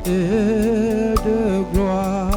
de gloire.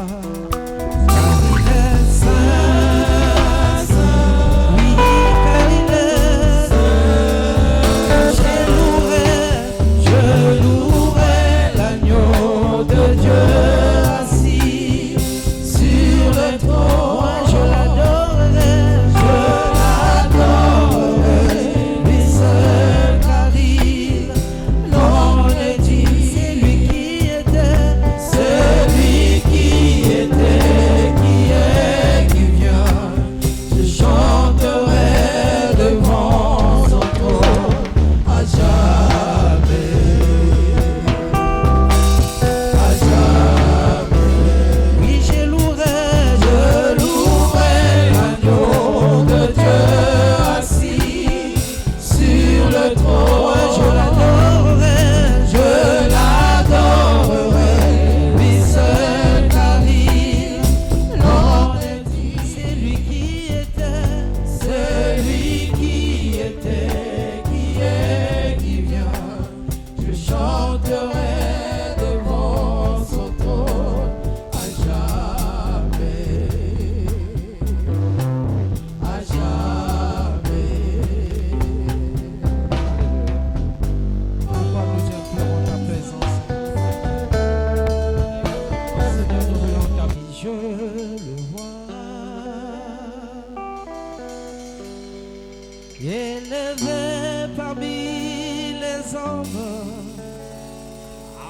Élevé parmi les hommes,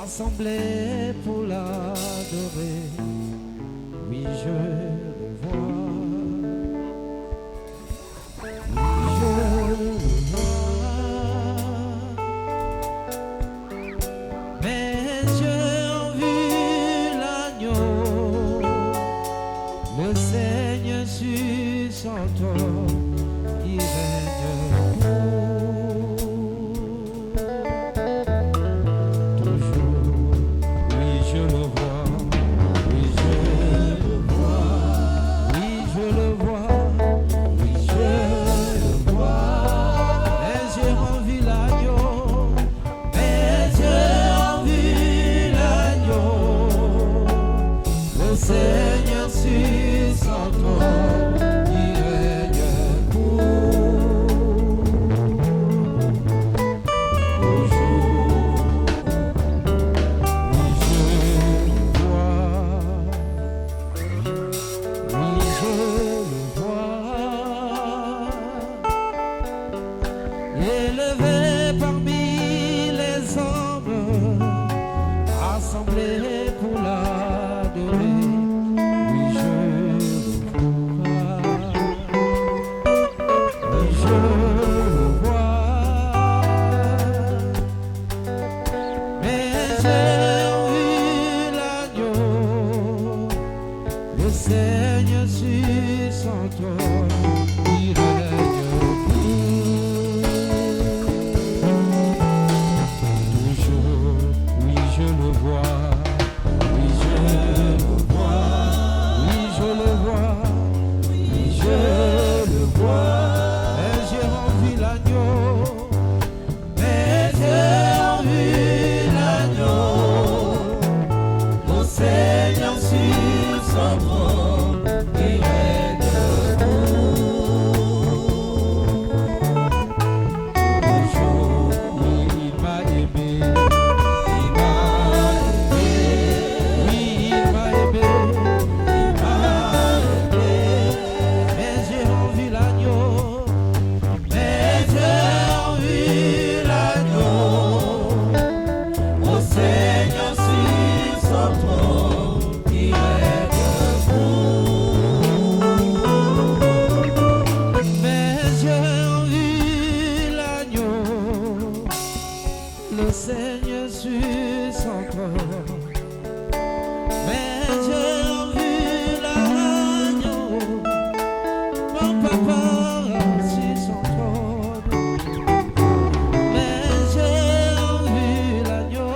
assemblé pour l'adorer, oui je le vois, oui je le vois, mes yeux ont vu l'agneau, le Seigneur sur son trône. Seigneur sur son trône, il règne Élevé parmi les hommes, assemblés pour l'adorer, oui je le vois, oui je le vois, mes yeux ont vu l'agneau, le Seigneur sur son trône, il règne. Le Seigneur sur son trône, mes yeux ont vu l'agneau, mon papa sur son trône, mes yeux ont vu l'agneau,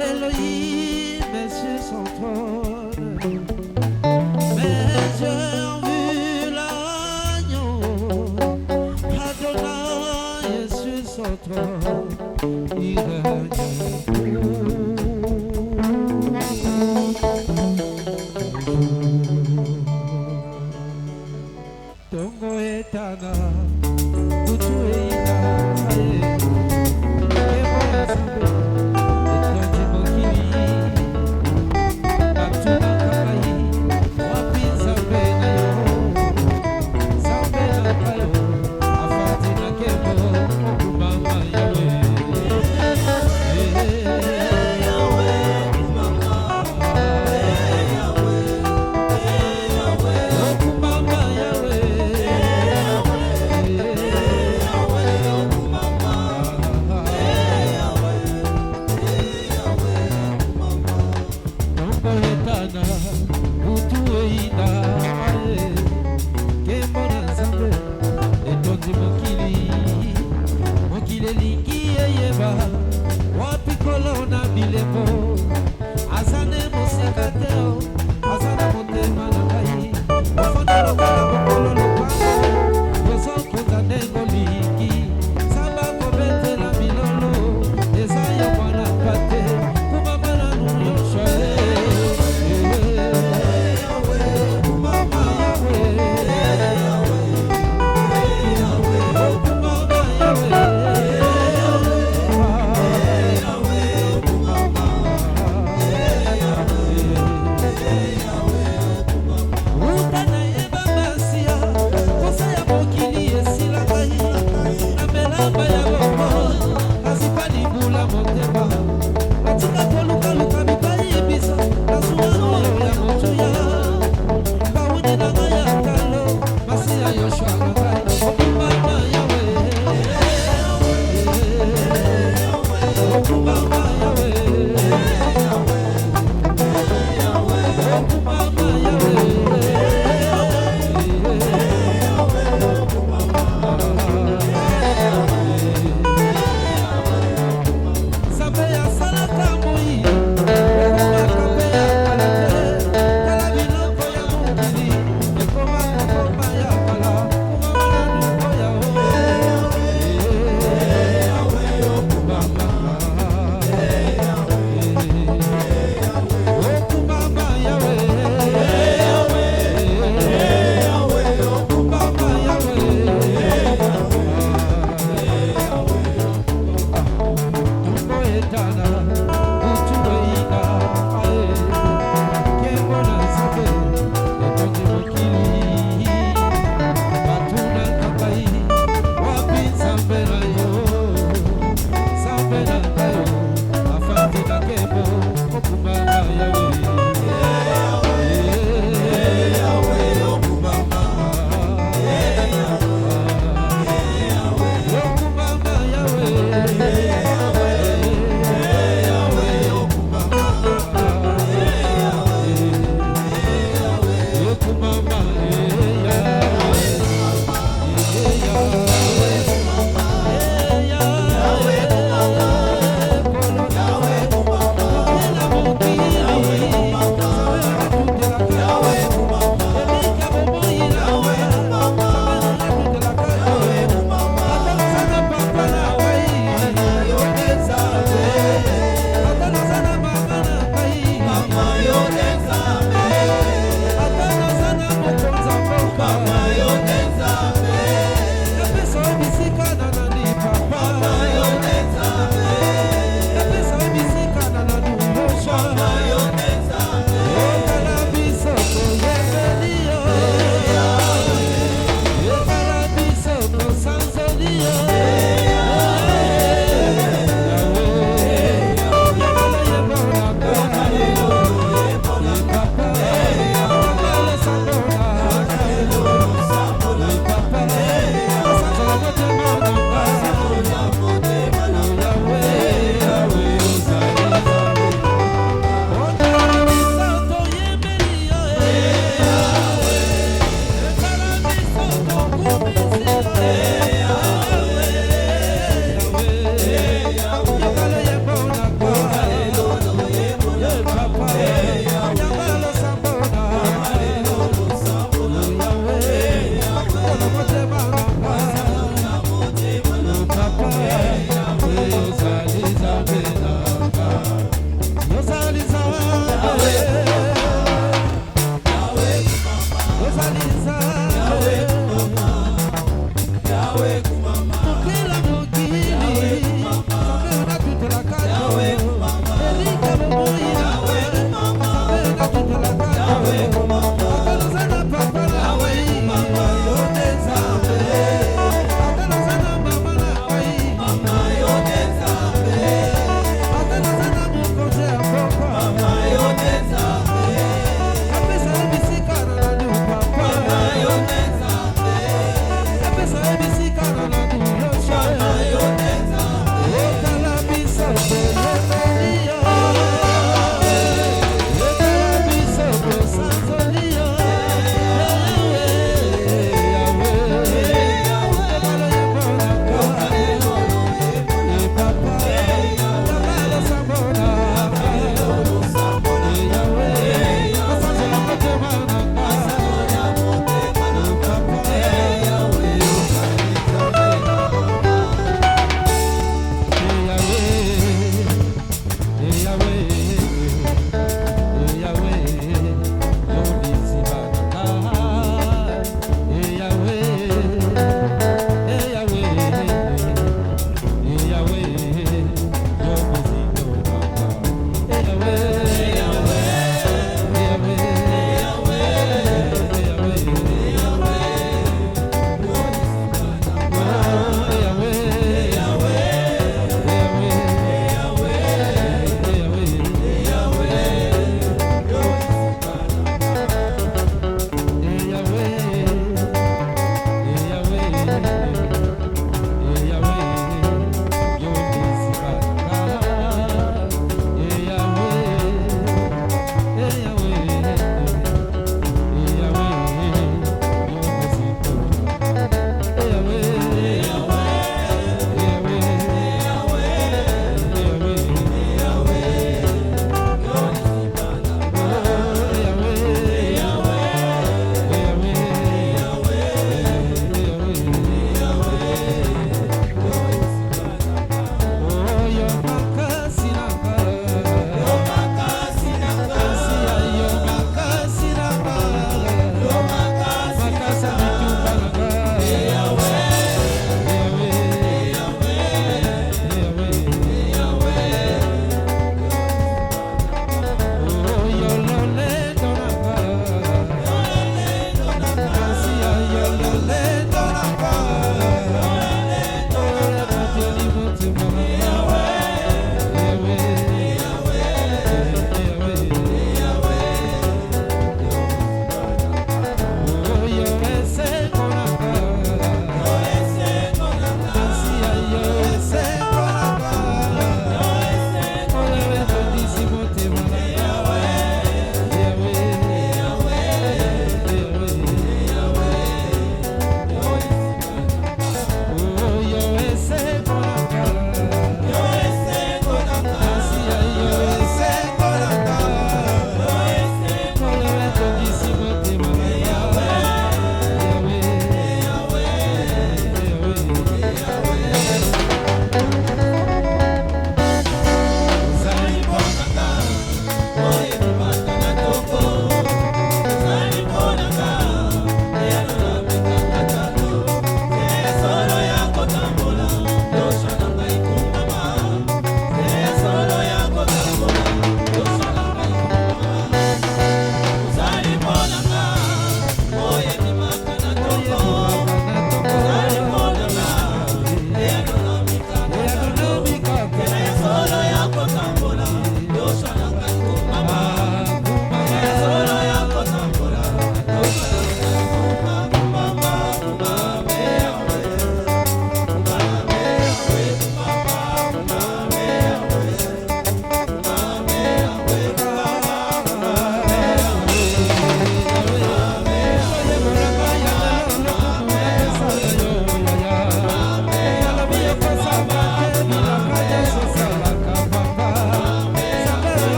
Elohim est sur son trône, mes yeux ont vu l'agneau, Adonai est sur son trône. Il règne.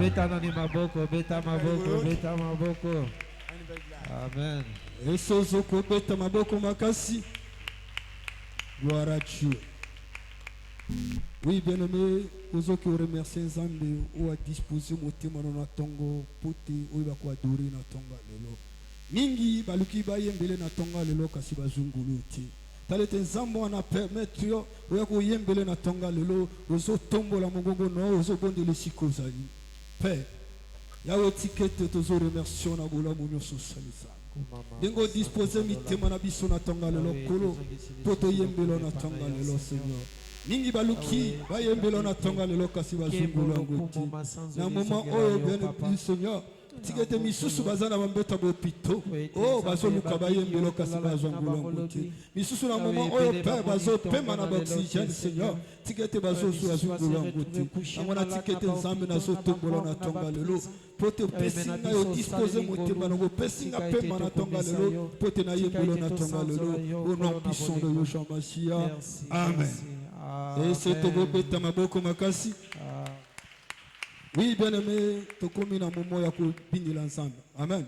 beta nani maboko, beta maboko, beta maboko. Amen. Esozoko beta maboko makasi. Gloire à Dieu. Oui, bien-aimé, aux autres qui remercient Nzambe ou à disposer mon témoin na tongo pote ou ba ko adorer na tonga lelo. Mingi baluki ba yembele na tonga lelo kasi bazungulu ti. Talete Nzambe wana permettre yo ya ko yembele na tonga lelo ozo tombola mongongo no ozo bondele sikozali. Père, ya o tikete tozo remercier na bola munyo so salisa. Dengo disposer mi témoin na biso na tonga lelo kolo poto yembele na tonga lelo Seigneur. Ningi baluki bayembelo na tonga lelo kasi bazungulu ngoti na moment oyo bien Seigneur tikete misusu bazana bambeta bopito oh bazoluka bayembelo kasi bazungulu ngoti misusu na moment oyo père bazo pema na oxygène Seigneur tikete bazosu bazungulu ngoti amona tikete Nzambe na zo tombola na tonga lelo pote pesinga yo disposer motema na pesinga pema na tonga lelo pote na yembelo na tonga lelo au nom puissant de Yeshua Mashiach. Amen. Et c'est au beta maboko makasi. Oui, bien-aimé, tokomi na momo ya ko binila ensemble. Amen.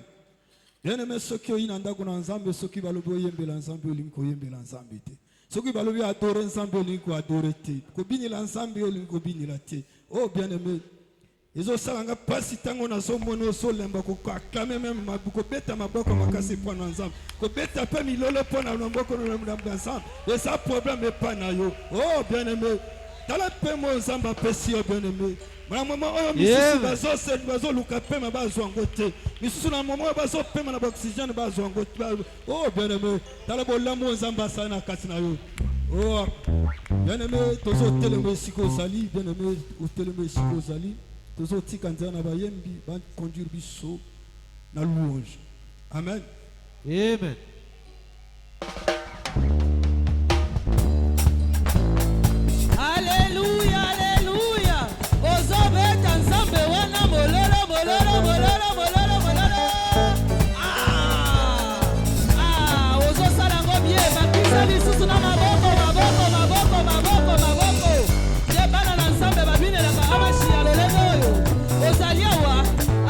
Bien-aimé, ceux qui ont inanda ko ensemble, ceux qui balobo yembela ensemble, olinko yembela ensemble te. Ceux qui balobo adorer ensemble, olinko adorer te. Ko binila ensemble, olinko binila te. Oh, bien-aimé, ezo salanga pasi tango na so mono so lemba ko acclamer même maboko beta maboko makasi po na ensemble. Ko beta pe milolo po na maboko na ensemble. Et ça problème est pas na yo. Oh bien-aimé, tala pe mo ensemble pesi yo bien-aimé. Na moment oyo misusu bazo set bazo luka pe ma bazo ngote. Misusu na moment bazo pe na oxygène bazo ngote. Oh bien-aimé, tala bola mo ensemble sa na kati na yo. Oh bien-aimé, tozo telemo siko sali, bien-aimé, o telemo siko sali. Tous autres qui vont conduire biso na louange. Amen. Amen. Alléluia, alléluia. Ozobeta Nzambe wana mololo mololo mololo mololo mololo. Ozosala ngo bien bakisa lisusu na maboko maboko maboko maboko maboko. Je bana na Nzambe babinela ka amashi ya lolemo oyo. Ozaliawa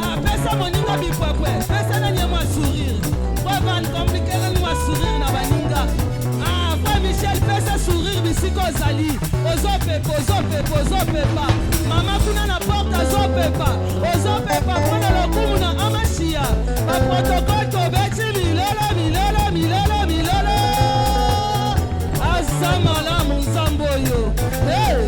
apesa moninga bikwakwe pesa na nyama sourire kwa van compliqué na nyama sourire na baninga kwa Michel pesa sourire bisiko zali ozopepa mama kuna na porte ozopepa kuna lokumu na amashia ba protocole to beti milolo azamala munsambo yo hey.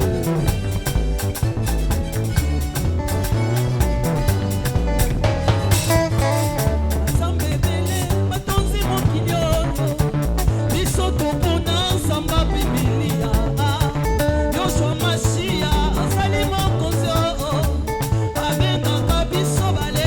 Abenga kabiso bale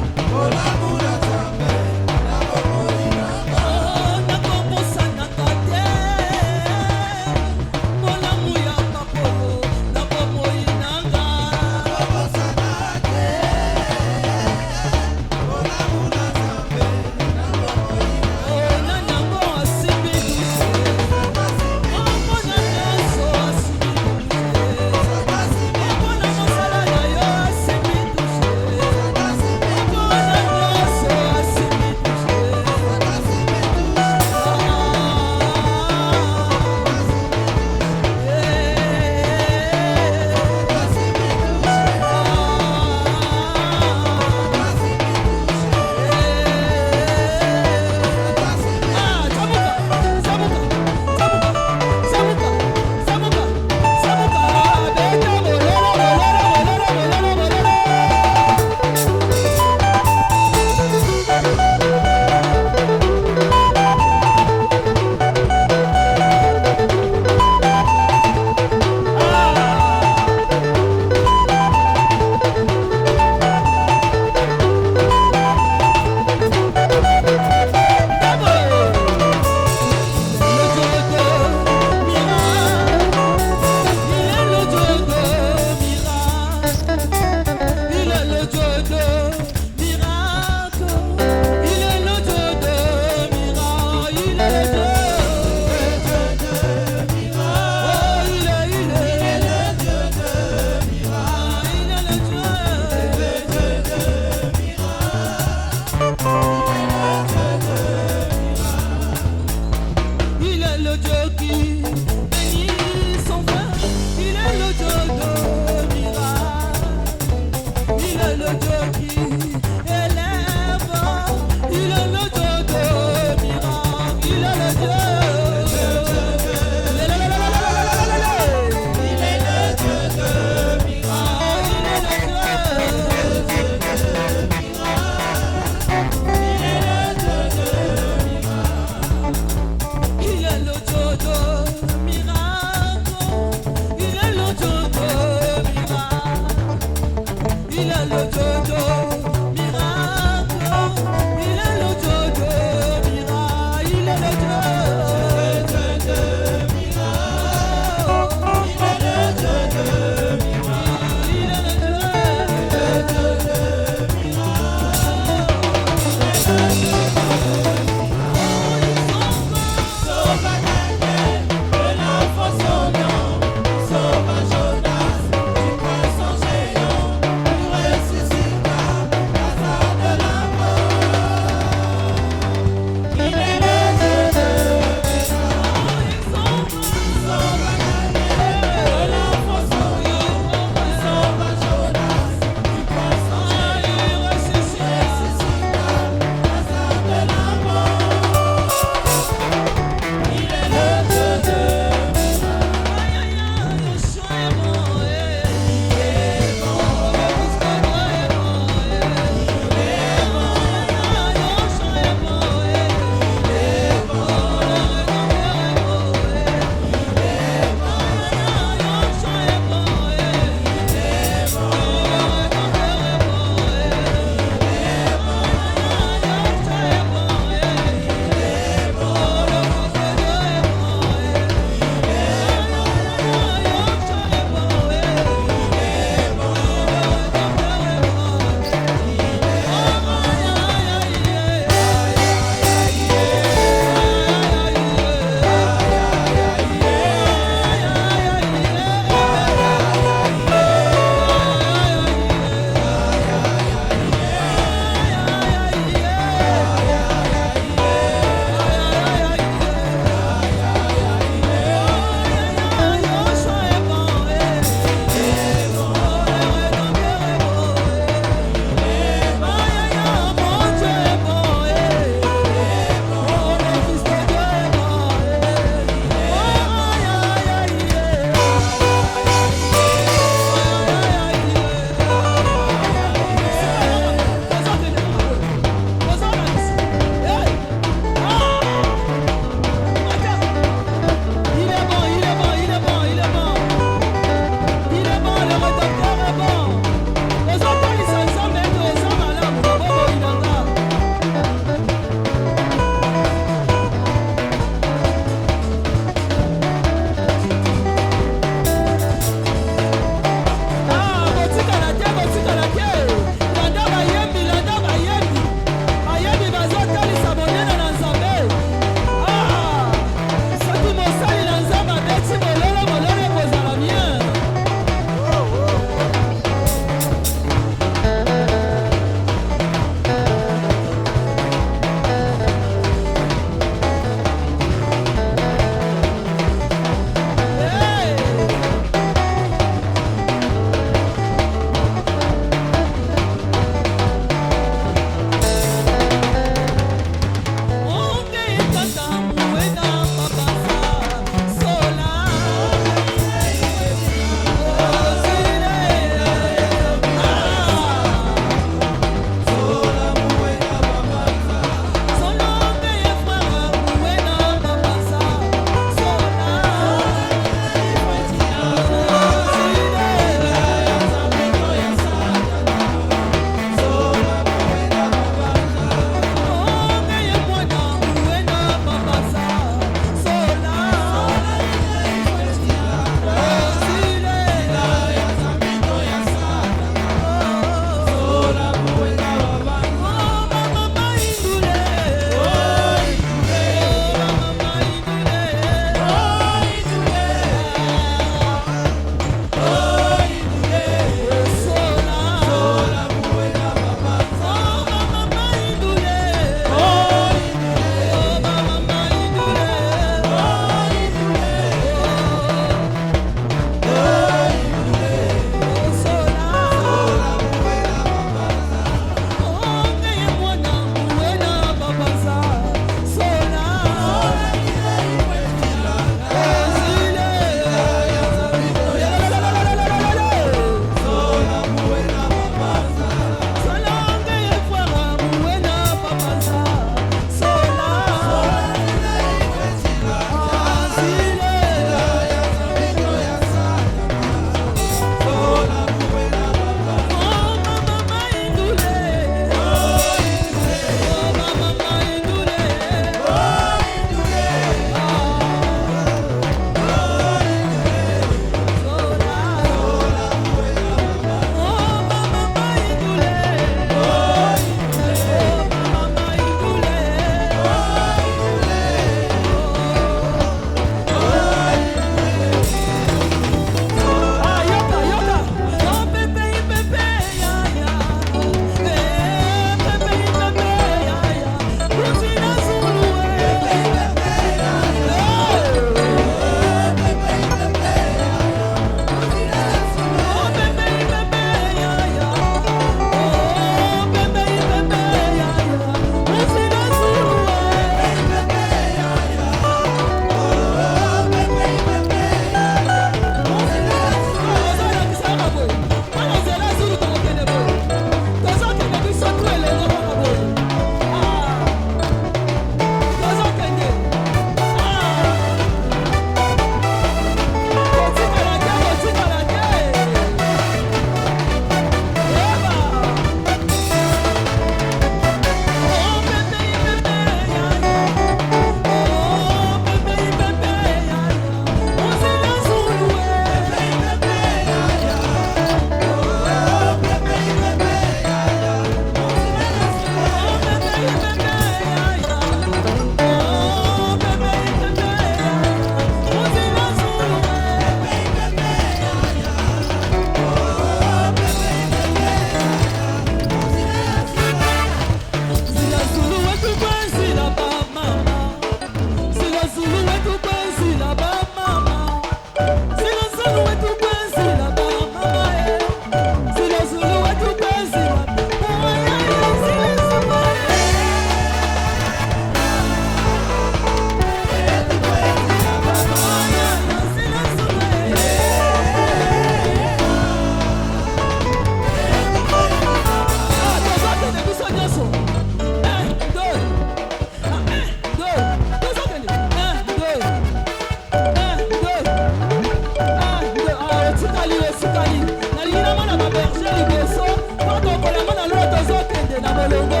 tozokende na molongo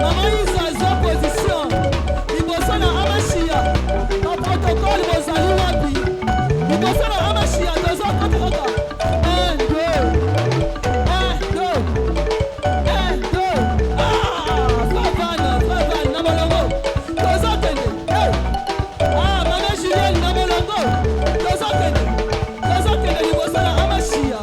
mama iso azwa position liboso na amashia baprotokole bozali wapi liboso na amashia tozokota kaka 1 2 na molongo tozokende mama Julienne na molongo tozokende liboso na amashia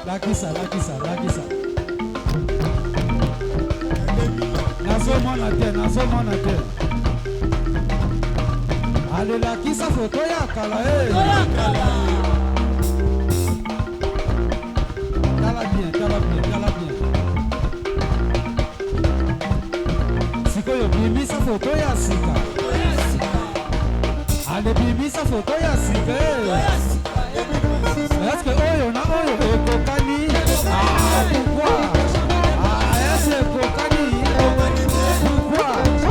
lakisa nazomona te alelakisa foto ya kala tala bien sikoyo bimisa foto ya sika alebimisa foto ya sika eske oyo na oyo ekokani pourquoi ese ekokani pourquoi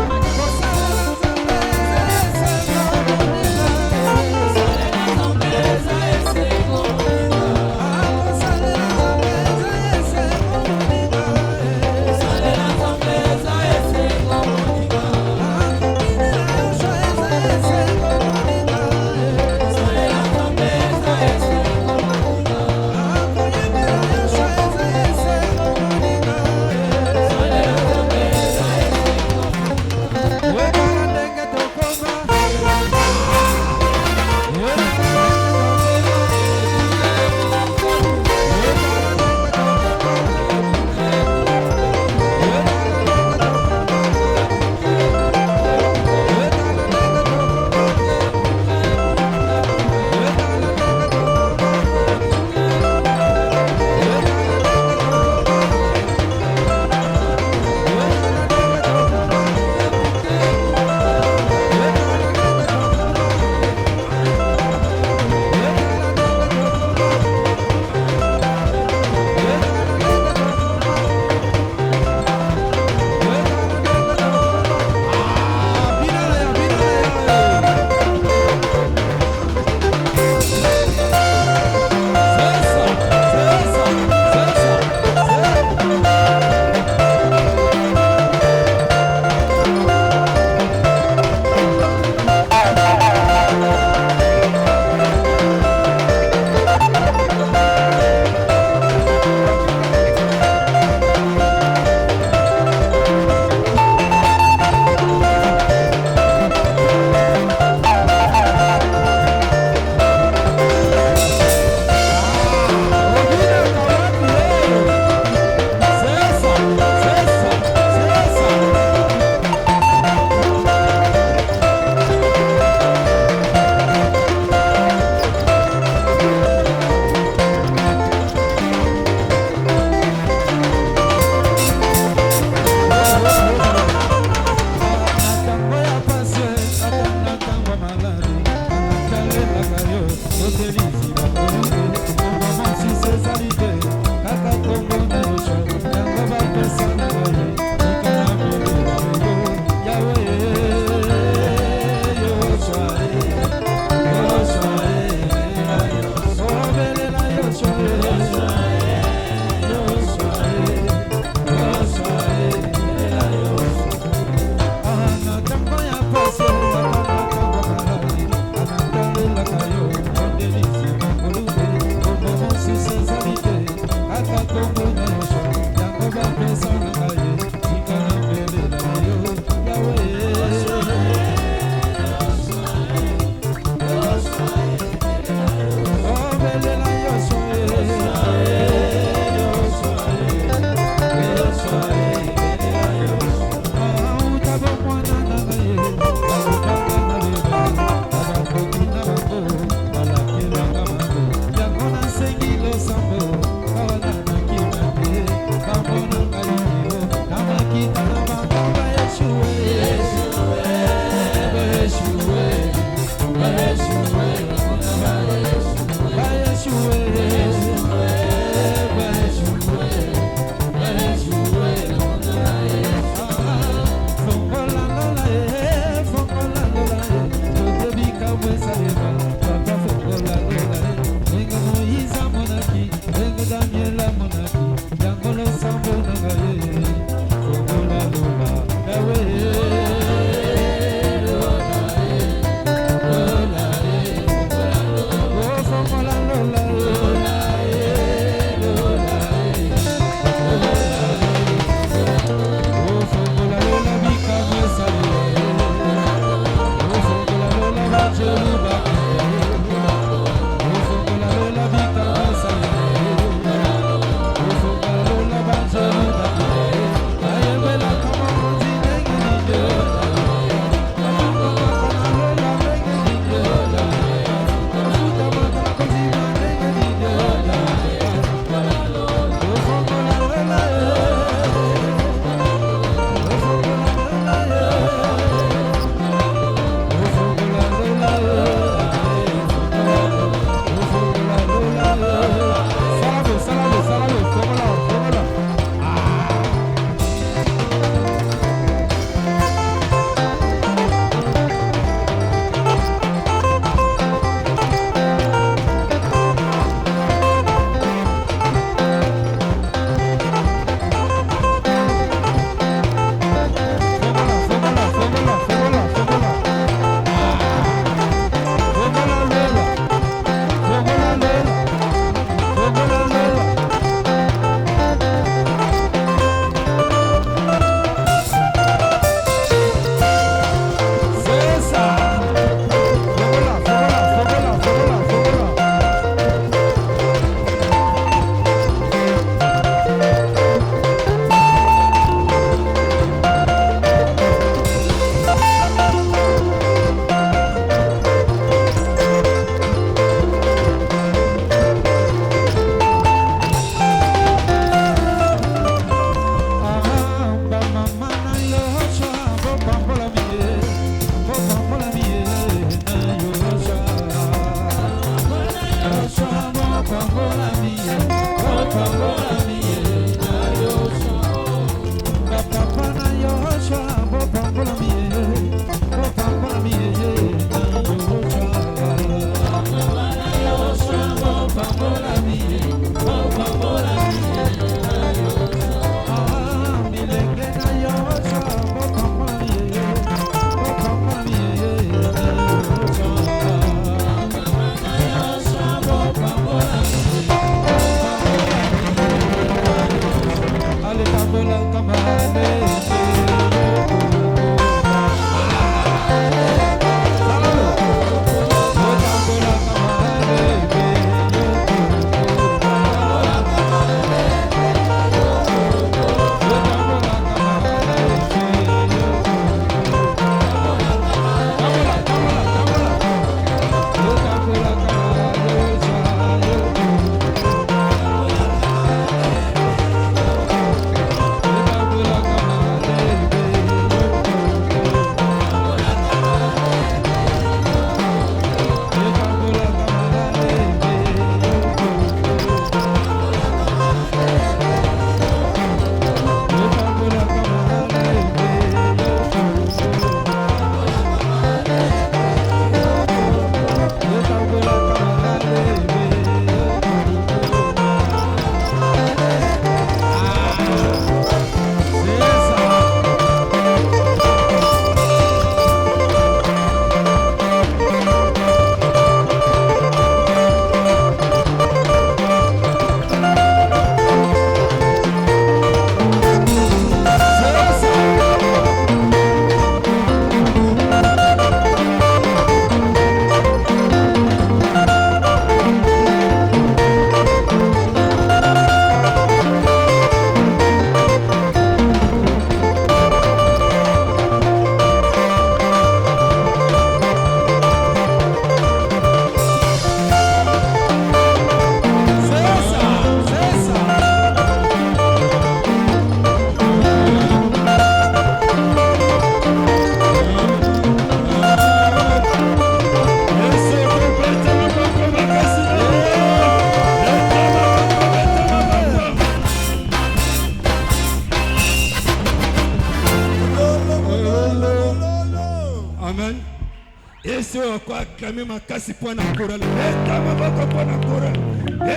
Acclamer ma casse pour la chorale. Eta maboko pour la chorale.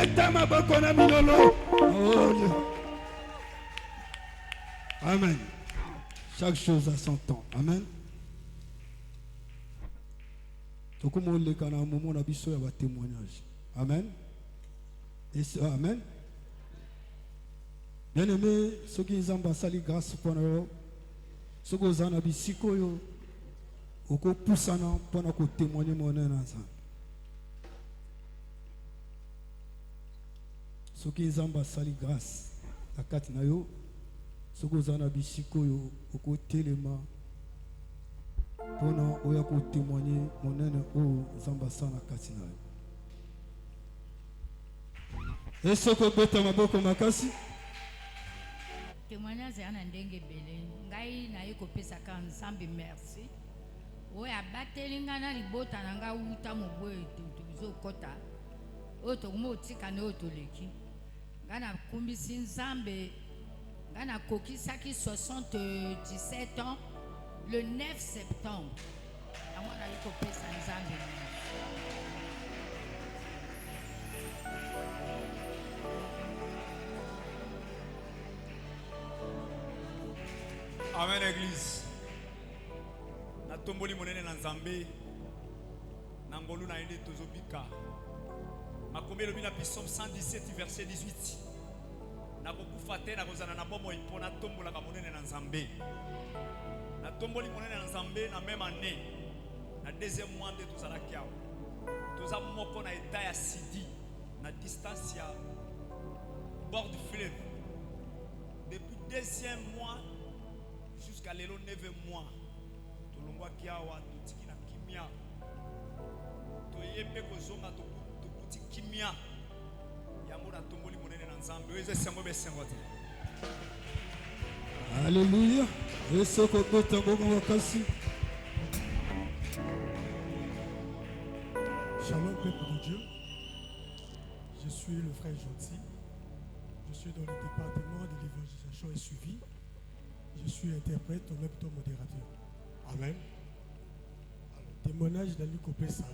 Eta maboko na minolo. Oh Dieu. Amen. Chaque chose a son temps. Amen. Donc comme on le kana moment na biso ya ba témoignage. Amen. Et amen. Bien aimé, ceux qui nous ont sali grâce pour nous. Ceux qui ont bisiko yo. Oko poussana pendant que témoigner mon ensemble. Ce qui est ambassali grâce la carte na yo, ce que vous en avez bisiko yo, oko téléma pendant oya ko témoigner mon ene o zambasa na carte na yo. Et ce que beta maboko makasi. Témoignage ya na ndenge belé. Ngai na yeko pesa ka nsambi merci. Oya bateli nga na libota na nga uta moboye tuzokota oyo tokomi otika na oyo toleki nga na kumbisi nzambe nga na kokisaki 77 ans le 9 septembre yango nali kopesa nzambe. Amen église. Tomboli monene na nzambe na ngolu na ende tozobika makomelo bina psalm 117 verset 18 na kokufa te na kozana na bomo ipona tombola ka monene na nzambe na tomboli monene na nzambe na même année na deuxième mois de tozala kiao toza moko na état ya Sidi na distance ya bord du fleuve depuis deuxième mois jusqu'à lelo 9 mois. Tolongwa kiawa totiki na kimia toyembe kozonga tokuti kimia yango na tomboli monene na nzambe oyo esengo besengo te. Alléluia. Esoko kota bongo makasi. Shalom peuple de Dieu. Je suis le frère Joti. Je suis dans le département de l'évangélisation et suivi. Je suis interprète en même temps modérateur. Amen. Alors, témoignage d'Ali Kopesa.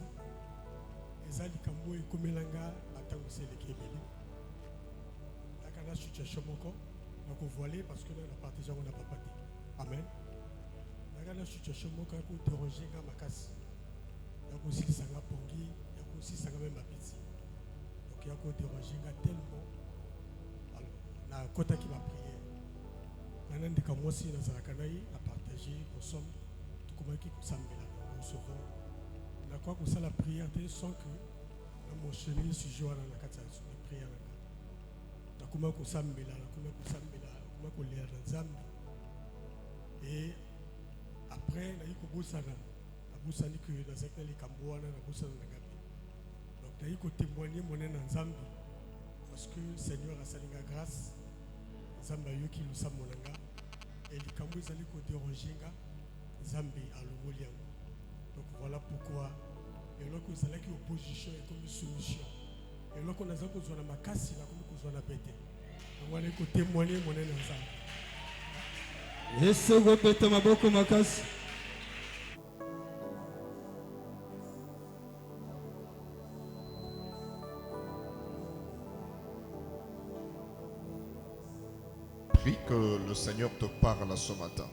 Ezali Kambo et Komelanga ntango eseleki ebele yaka na situation moko nakovoile parce que na partage yango na papa te amen yaka na situation moko ya koderange nga makasi ya kosilisa nga pongi ya kosilisa nga meme mabiti donc ya koderange nga tellement alors nakotaki bapriere nana ndeka mwasi nazalaka na ye na partage ensemble tokomaki kosambela nango souvent nakoka kosala priere te sans que namonchenner sujet wana na kati ya priere nanga nakoma kosambela nakoma kolela na nzambe et après nayi kobosana nabosani ke nazalaki na likambo wana nabosana na ngabe donc nayi kotémoigner monene na nzambe parce que seigneur asalinga grâce nzambe ayoki losambo na nga et likambo ezali koderange nga nzambe alongoli yango donc voilà pourquoi eloko ezalaki opposition ekomi soumission eloko naza kozwa na makasi nakomi kozwa na bete yango wana ekotémoigne monene na nzambe ese okobeta maboko makasi. Prie que le Seigneur te parle ce matin.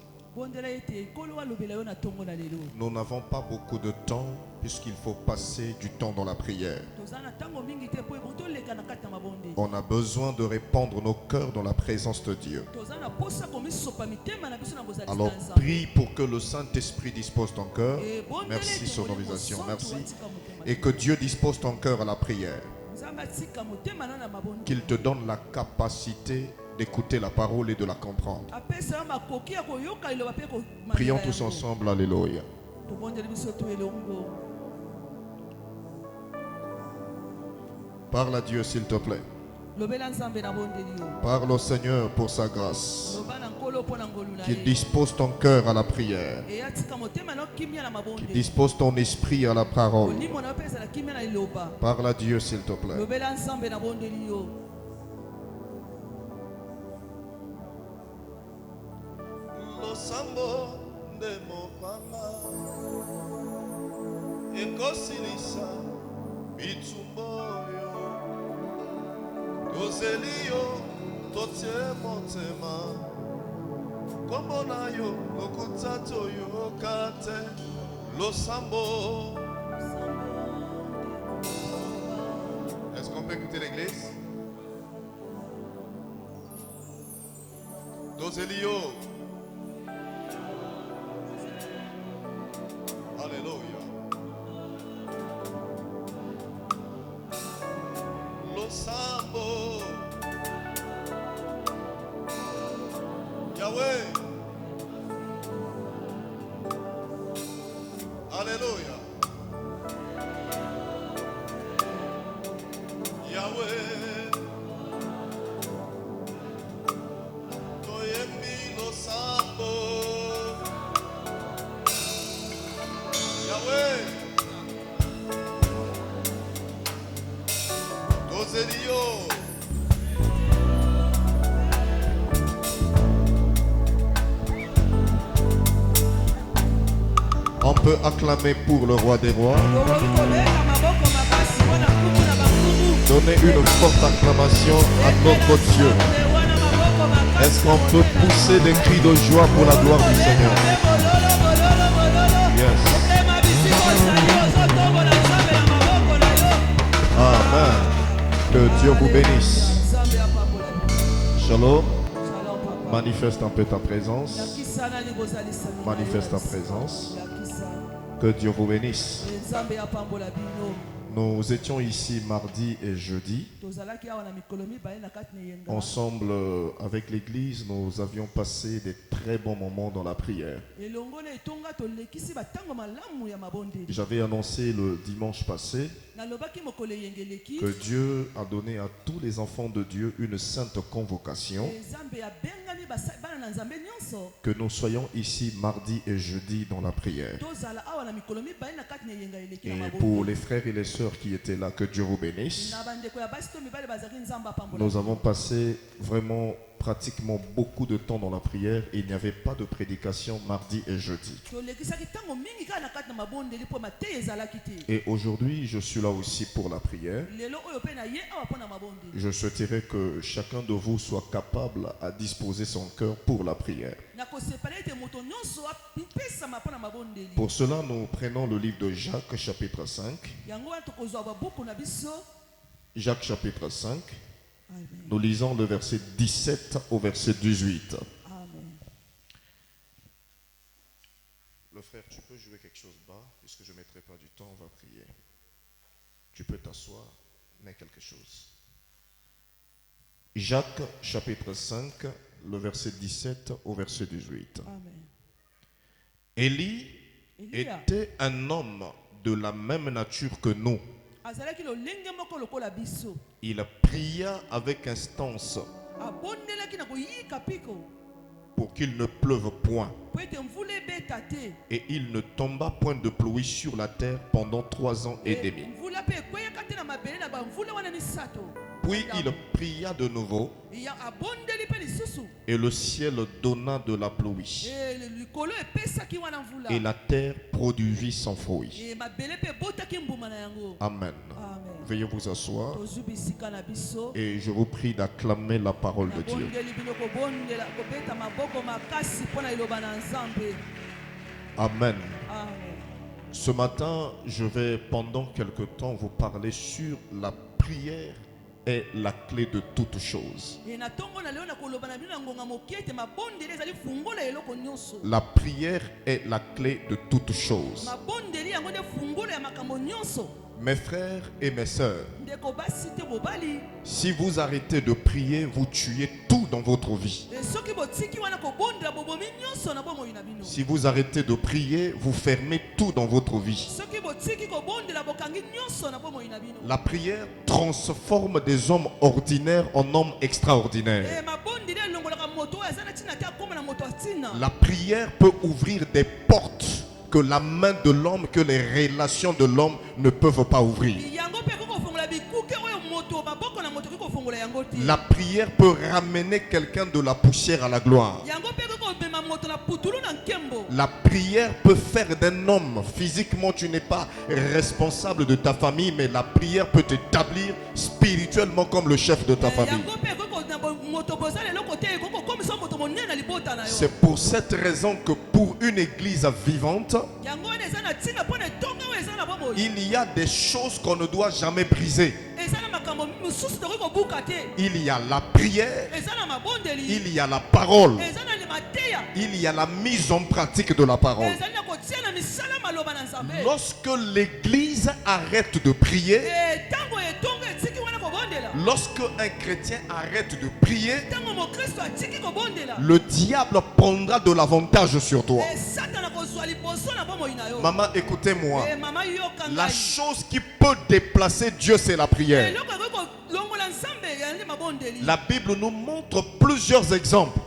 Nous n'avons pas beaucoup de temps puisqu'il faut passer du temps dans la prière. On a besoin de répandre nos cœurs dans la présence de Dieu. Alors prie pour que le Saint-Esprit dispose ton cœur. Merci sonorisation, merci. Et que Dieu dispose ton cœur à la prière. Qu'il te donne la capacité d'écouter la parole et de la comprendre. Prions tous ensemble, alléluia. Parle à Dieu s'il te plaît. Parle au Seigneur pour sa grâce. Qu'il dispose ton cœur à la prière. Qu'il dispose ton esprit à la parole. Parle à Dieu s'il te plaît. Losambo de mopanga ekosilisa bitumboyo tozelio totie motema kombo na yo lokuta toyoka te losambo. Est-ce qu'on peut écouter l'église? Tozelio. Alléluia. Losambo. Yahweh. Alléluia. Yahweh. Toyembi losambo. Yahweh, Tozelio, on peut acclamer pour le roi des rois. Donnez une forte acclamation à notre Dieu. Est-ce qu'on peut pousser des cris de joie pour la gloire du Seigneur? Yes. Amen. Que Dieu vous bénisse. Shalom. Manifeste un peu ta présence. Manifeste ta présence. Que Dieu vous bénisse. Nous étions ici mardi et jeudi. Ensemble avec l'église, nous avions passé des très bons moments dans la prière. J'avais annoncé le dimanche passé que Dieu a donné à tous les enfants de Dieu une sainte convocation. Que nous soyons ici mardi et jeudi dans la prière. Et pour les frères et les sœurs qui étaient là, que Dieu vous bénisse. Nous avons passé vraiment pratiquement beaucoup de temps dans la prière et il n'y avait pas de prédication mardi et jeudi. Et aujourd'hui, je suis là aussi pour la prière. Je souhaiterais que chacun de vous soit capable à disposer son cœur pour la prière. Pour cela, nous prenons le livre de Jacques, chapitre 5. Jacques, chapitre 5. Nous lisons le verset 17 au verset 18. Amen. Le frère, tu peux jouer quelque chose bas, puisque je ne mettrai pas du temps, on va prier. Tu peux t'asseoir, mets quelque chose. Jacques, chapitre 5, le verset 17 au verset 18. Amen. Élie était un homme de la même nature que nous. Il pria avec instance pour qu'il ne pleuve point. Et il ne tomba point de pluie sur la terre pendant 3 ans et demi. Puis il pria de nouveau, et le ciel donna de la pluie, et la terre produisit son fruit. Amen. Veuillez vous asseoir, et je vous prie d'acclamer la parole de Dieu. Amen. Ce matin, je vais pendant quelque temps vous parler sur la prière est la clé de toute chose. La prière est la clé de toute chose. Mes frères et mes sœurs, si vous arrêtez de prier, vous tuez tout dans votre vie. Si vous arrêtez de prier, vous fermez tout dans votre vie. La prière transforme des hommes ordinaires en hommes extraordinaires. La prière peut ouvrir des portes que la main de l'homme, que les relations de l'homme ne peuvent pas ouvrir. La prière peut ramener quelqu'un de la poussière à la gloire. La prière peut faire d'un homme, physiquement tu n'es pas responsable de ta famille, mais la prière peut t'établir spirituellement comme le chef de ta famille. C'est pour cette raison que pour une église vivante, il y a des choses qu'on ne doit jamais briser. Il y a la prière, il y a la parole, il y a la mise en pratique de la parole. Lorsque l'église arrête de prier, lorsque un chrétien arrête de prier, le diable prendra de l'avantage sur toi. Maman, écoutez-moi. La chose qui peut déplacer Dieu, c'est la prière. La Bible nous montre plusieurs exemples.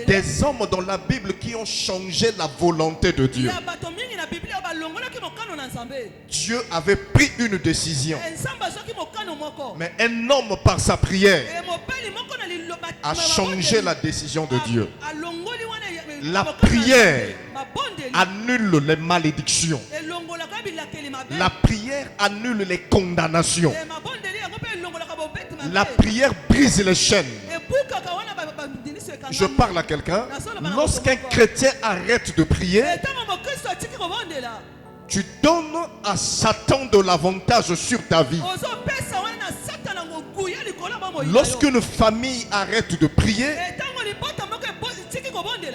Des hommes dans la Bible qui ont changé la volonté de Dieu. Dieu avait pris une décision. Mais un homme par sa prière a changé la décision de Dieu. La prière annule les malédictions. La prière annule les condamnations. La prière brise les chaînes. Je parle à quelqu'un. Lorsqu'un chrétien arrête de prier, tu donnes à Satan de l'avantage sur ta vie. Lorsqu'une famille arrête de prier,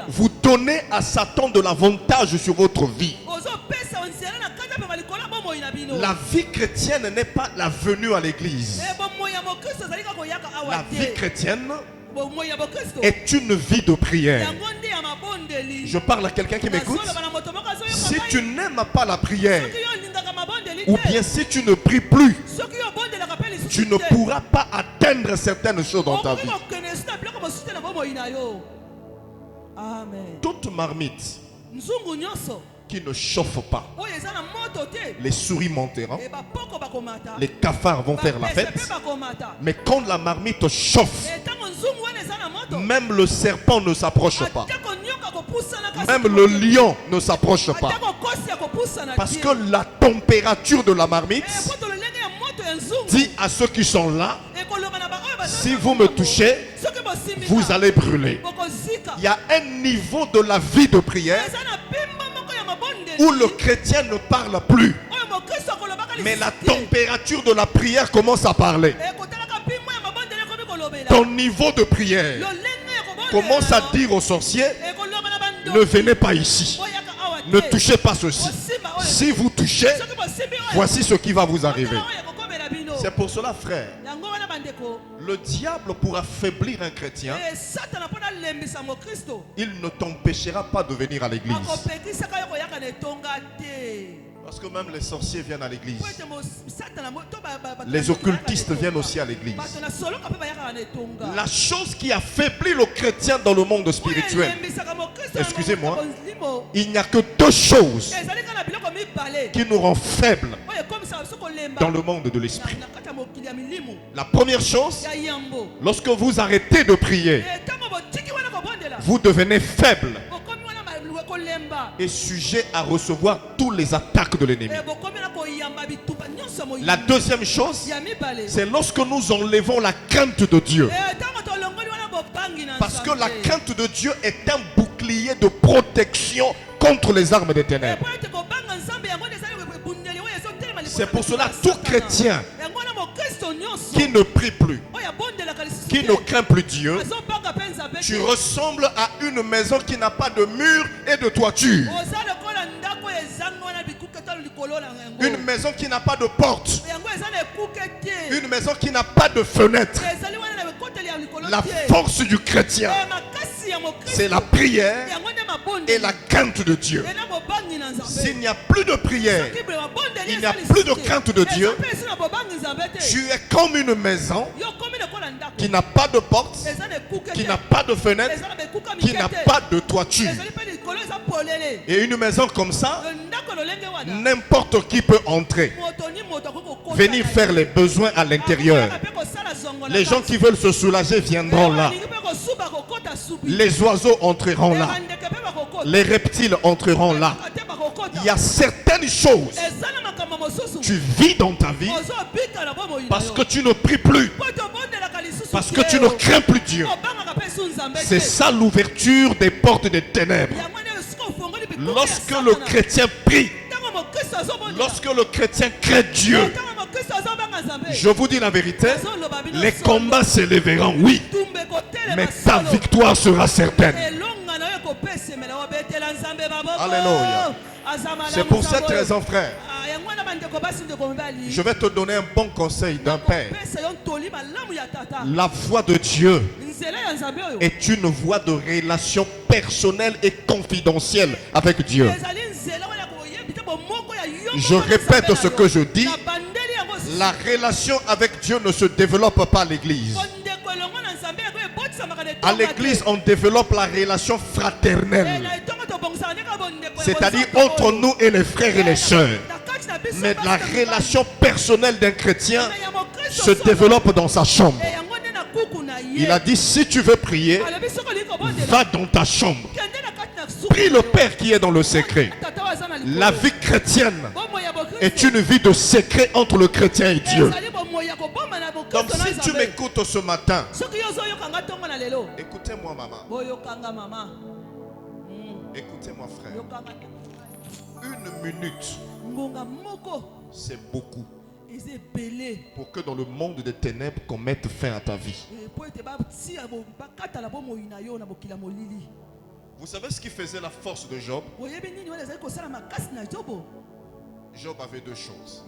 vous donnez à Satan de l'avantage sur votre vie. La vie chrétienne n'est pas la venue à l'église. La vie chrétienne est une vie de prière. Je parle à quelqu'un qui m'écoute. Si tu n'aimes pas la prière, ou bien si tu ne pries plus, tu ne pourras pas atteindre certaines choses dans ta vie. Toute marmite qui ne chauffe pas, les souris monteront, les cafards vont faire la fête. Mais quand la marmite chauffe, Même le serpent ne s'approche pas. Même le lion ne s'approche pas. Parce que la température de la marmite dit à ceux qui sont là, si vous me touchez, vous allez brûler. Il y a un niveau de la vie de prière où le chrétien ne parle plus. Mais la température de la prière commence à parler. Ton niveau de prière commence à dire aux sorciers, ne venez pas ici. Ne touchez pas ceci. Si vous touchez, voici ce qui va vous arriver. C'est pour cela, frère, le diable, pour affaiblir un chrétien, il ne t'empêchera pas de venir à l'église. Parce que même les sorciers viennent à l'église. Les occultistes viennent aussi à l'église. La chose qui affaiblit le chrétien dans le monde spirituel, excusez-moi, il n'y a que deux choses qui nous rendent faibles dans le monde de l'esprit. La première chose, lorsque vous arrêtez de prier, vous devenez faible et sujet à recevoir toutes les attaques de l'ennemi. La deuxième chose, c'est lorsque nous enlevons la crainte de Dieu. Parce que la crainte de Dieu est un bouclier de protection contre les armes des ténèbres. C'est pour cela tout chrétien qui ne prie plus, qui ne craint plus Dieu, tu ressembles à une maison qui n'a pas de mur et de toiture. Une maison qui n'a pas de porte. Une maison qui n'a pas de fenêtre. La force du chrétien, c'est la prière et la crainte de Dieu. S'il n'y a plus de prière, il n'y a plus de crainte de Dieu, tu es comme une maison qui n'a pas de porte, qui n'a pas de fenêtre, qui n'a pas de toiture. Et une maison comme ça, n'importe qui peut entrer, venir faire les besoins à l'intérieur. Les gens qui veulent se soulager viendront là. Les oiseaux entreront là. Les reptiles entreront là. Il y a certaines choses, tu vis dans ta vie parce que tu ne pries plus, parce que tu ne crains plus Dieu. C'est ça l'ouverture des portes des ténèbres. Lorsque le chrétien prie, lorsque le chrétien craint Dieu, je vous dis la vérité, les combats s'élèveront, oui, mais ta victoire sera certaine. Alléluia. C'est pour cette raison, frère, je vais te donner un bon conseil d'un père. La voix de Dieu est une voie de relation personnelle et confidentielle avec Dieu. Je répète ce que je dis. La relation avec Dieu ne se développe pas à l'église. À l'église, on développe la relation fraternelle, c'est-à-dire entre nous et les frères et les sœurs. Mais la relation personnelle d'un chrétien se développe dans sa chambre. Il a dit, si tu veux prier, va dans ta chambre. Prie le Père qui est dans le secret. La vie chrétienne est une vie de secret entre le chrétien et Dieu. Donc si tu m'écoutes ce matin, écoutez-moi maman, écoutez-moi frère, une minute, c'est beaucoup pour que dans le monde des ténèbres qu'on mette fin à ta vie. Vous savez ce qui faisait la force de Job? Job avait deux choses.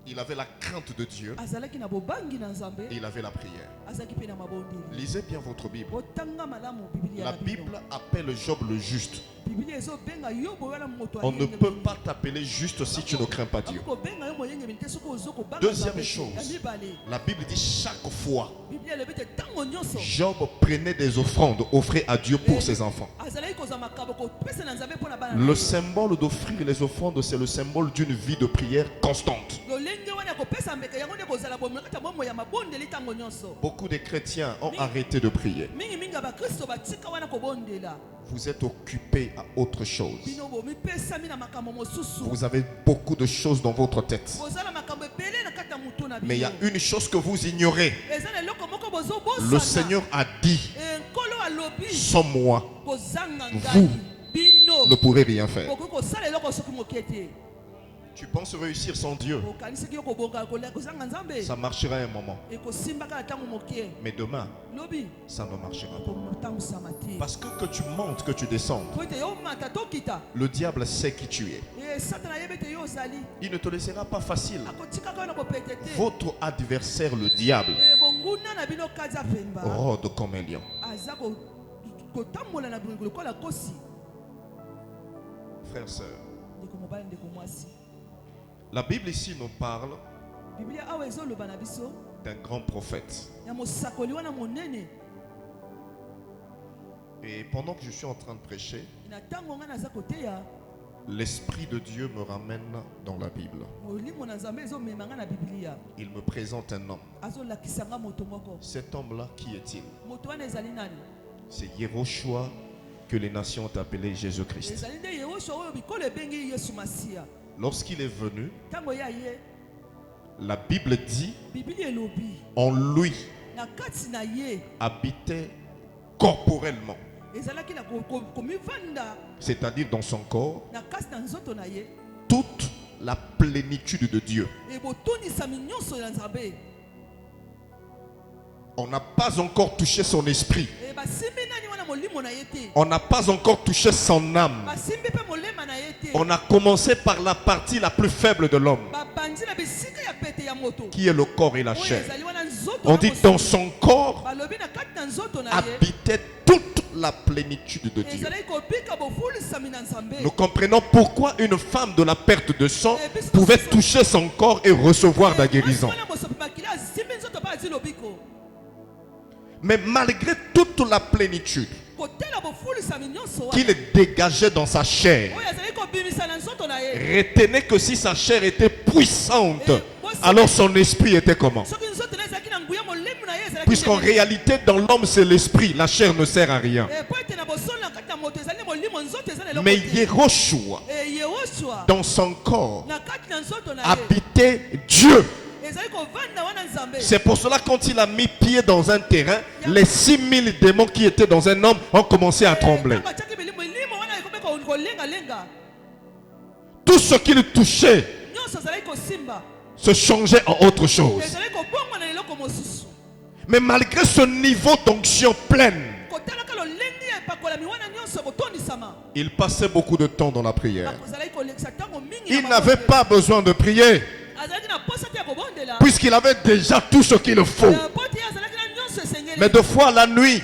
Il avait la crainte de Dieu et il avait la prière. Lisez bien votre Bible. La Bible appelle Job le juste. On ne peut pas t'appeler juste si tu ne crains pas Dieu. Deuxième chose, la Bible dit chaque fois Job prenait des offrandes, offrait à Dieu pour ses enfants. Le symbole d'offrir les offrandes, c'est le symbole d'une vie de prière constante. Beaucoup de chrétiens ont arrêté de prier. Vous êtes occupés à autre chose. Vous avez beaucoup de choses dans votre tête. Mais il y a une chose que vous ignorez. Le Seigneur a dit, sans moi, vous ne pourrez rien faire. Tu penses réussir sans Dieu, ça marchera un moment. Mais demain, ça ne marchera pas. Parce que tu montes, que tu descendes, le diable sait qui tu es. Il ne te laissera pas facile. Votre adversaire, le diable, rôde comme un lion. Frères, sœurs, la Bible ici nous parle d'un grand prophète. Et pendant que je suis en train de prêcher, l'Esprit de Dieu me ramène dans la Bible. Il me présente un homme. Cet homme-là, qui est-il? C'est Yehoshua, que les nations ont appelé Jésus-Christ. Lorsqu'il est venu, la Bible dit, en lui habitait corporellement, c'est-à-dire dans son corps, toute la plénitude de Dieu. On n'a pas encore touché son esprit. On n'a pas encore touché son âme. On a commencé par la partie la plus faible de l'homme, qui est le corps et la chair. On dit dans son corps habitait toute la plénitude de Dieu. Nous comprenons pourquoi une femme de la perte de sang pouvait toucher son corps et recevoir la guérison. Mais malgré toute la plénitude qu'il dégageait dans sa chair, retenez que si sa chair était puissante, alors son esprit était comment? Puisqu'en réalité, dans l'homme, c'est l'esprit. La chair ne sert à rien. Mais Yehoshua, dans son corps, habitait Dieu. C'est pour cela, quand il a mis pied dans un terrain, les 6000 démons qui étaient dans un homme ont commencé à trembler. Tout ce qu'il touchait se changeait en autre chose. Mais malgré ce niveau d'onction pleine, il passait beaucoup de temps dans la prière. Il n'avait pas besoin de prier, puisqu'il avait déjà tout ce qu'il faut. Mais deux fois la nuit,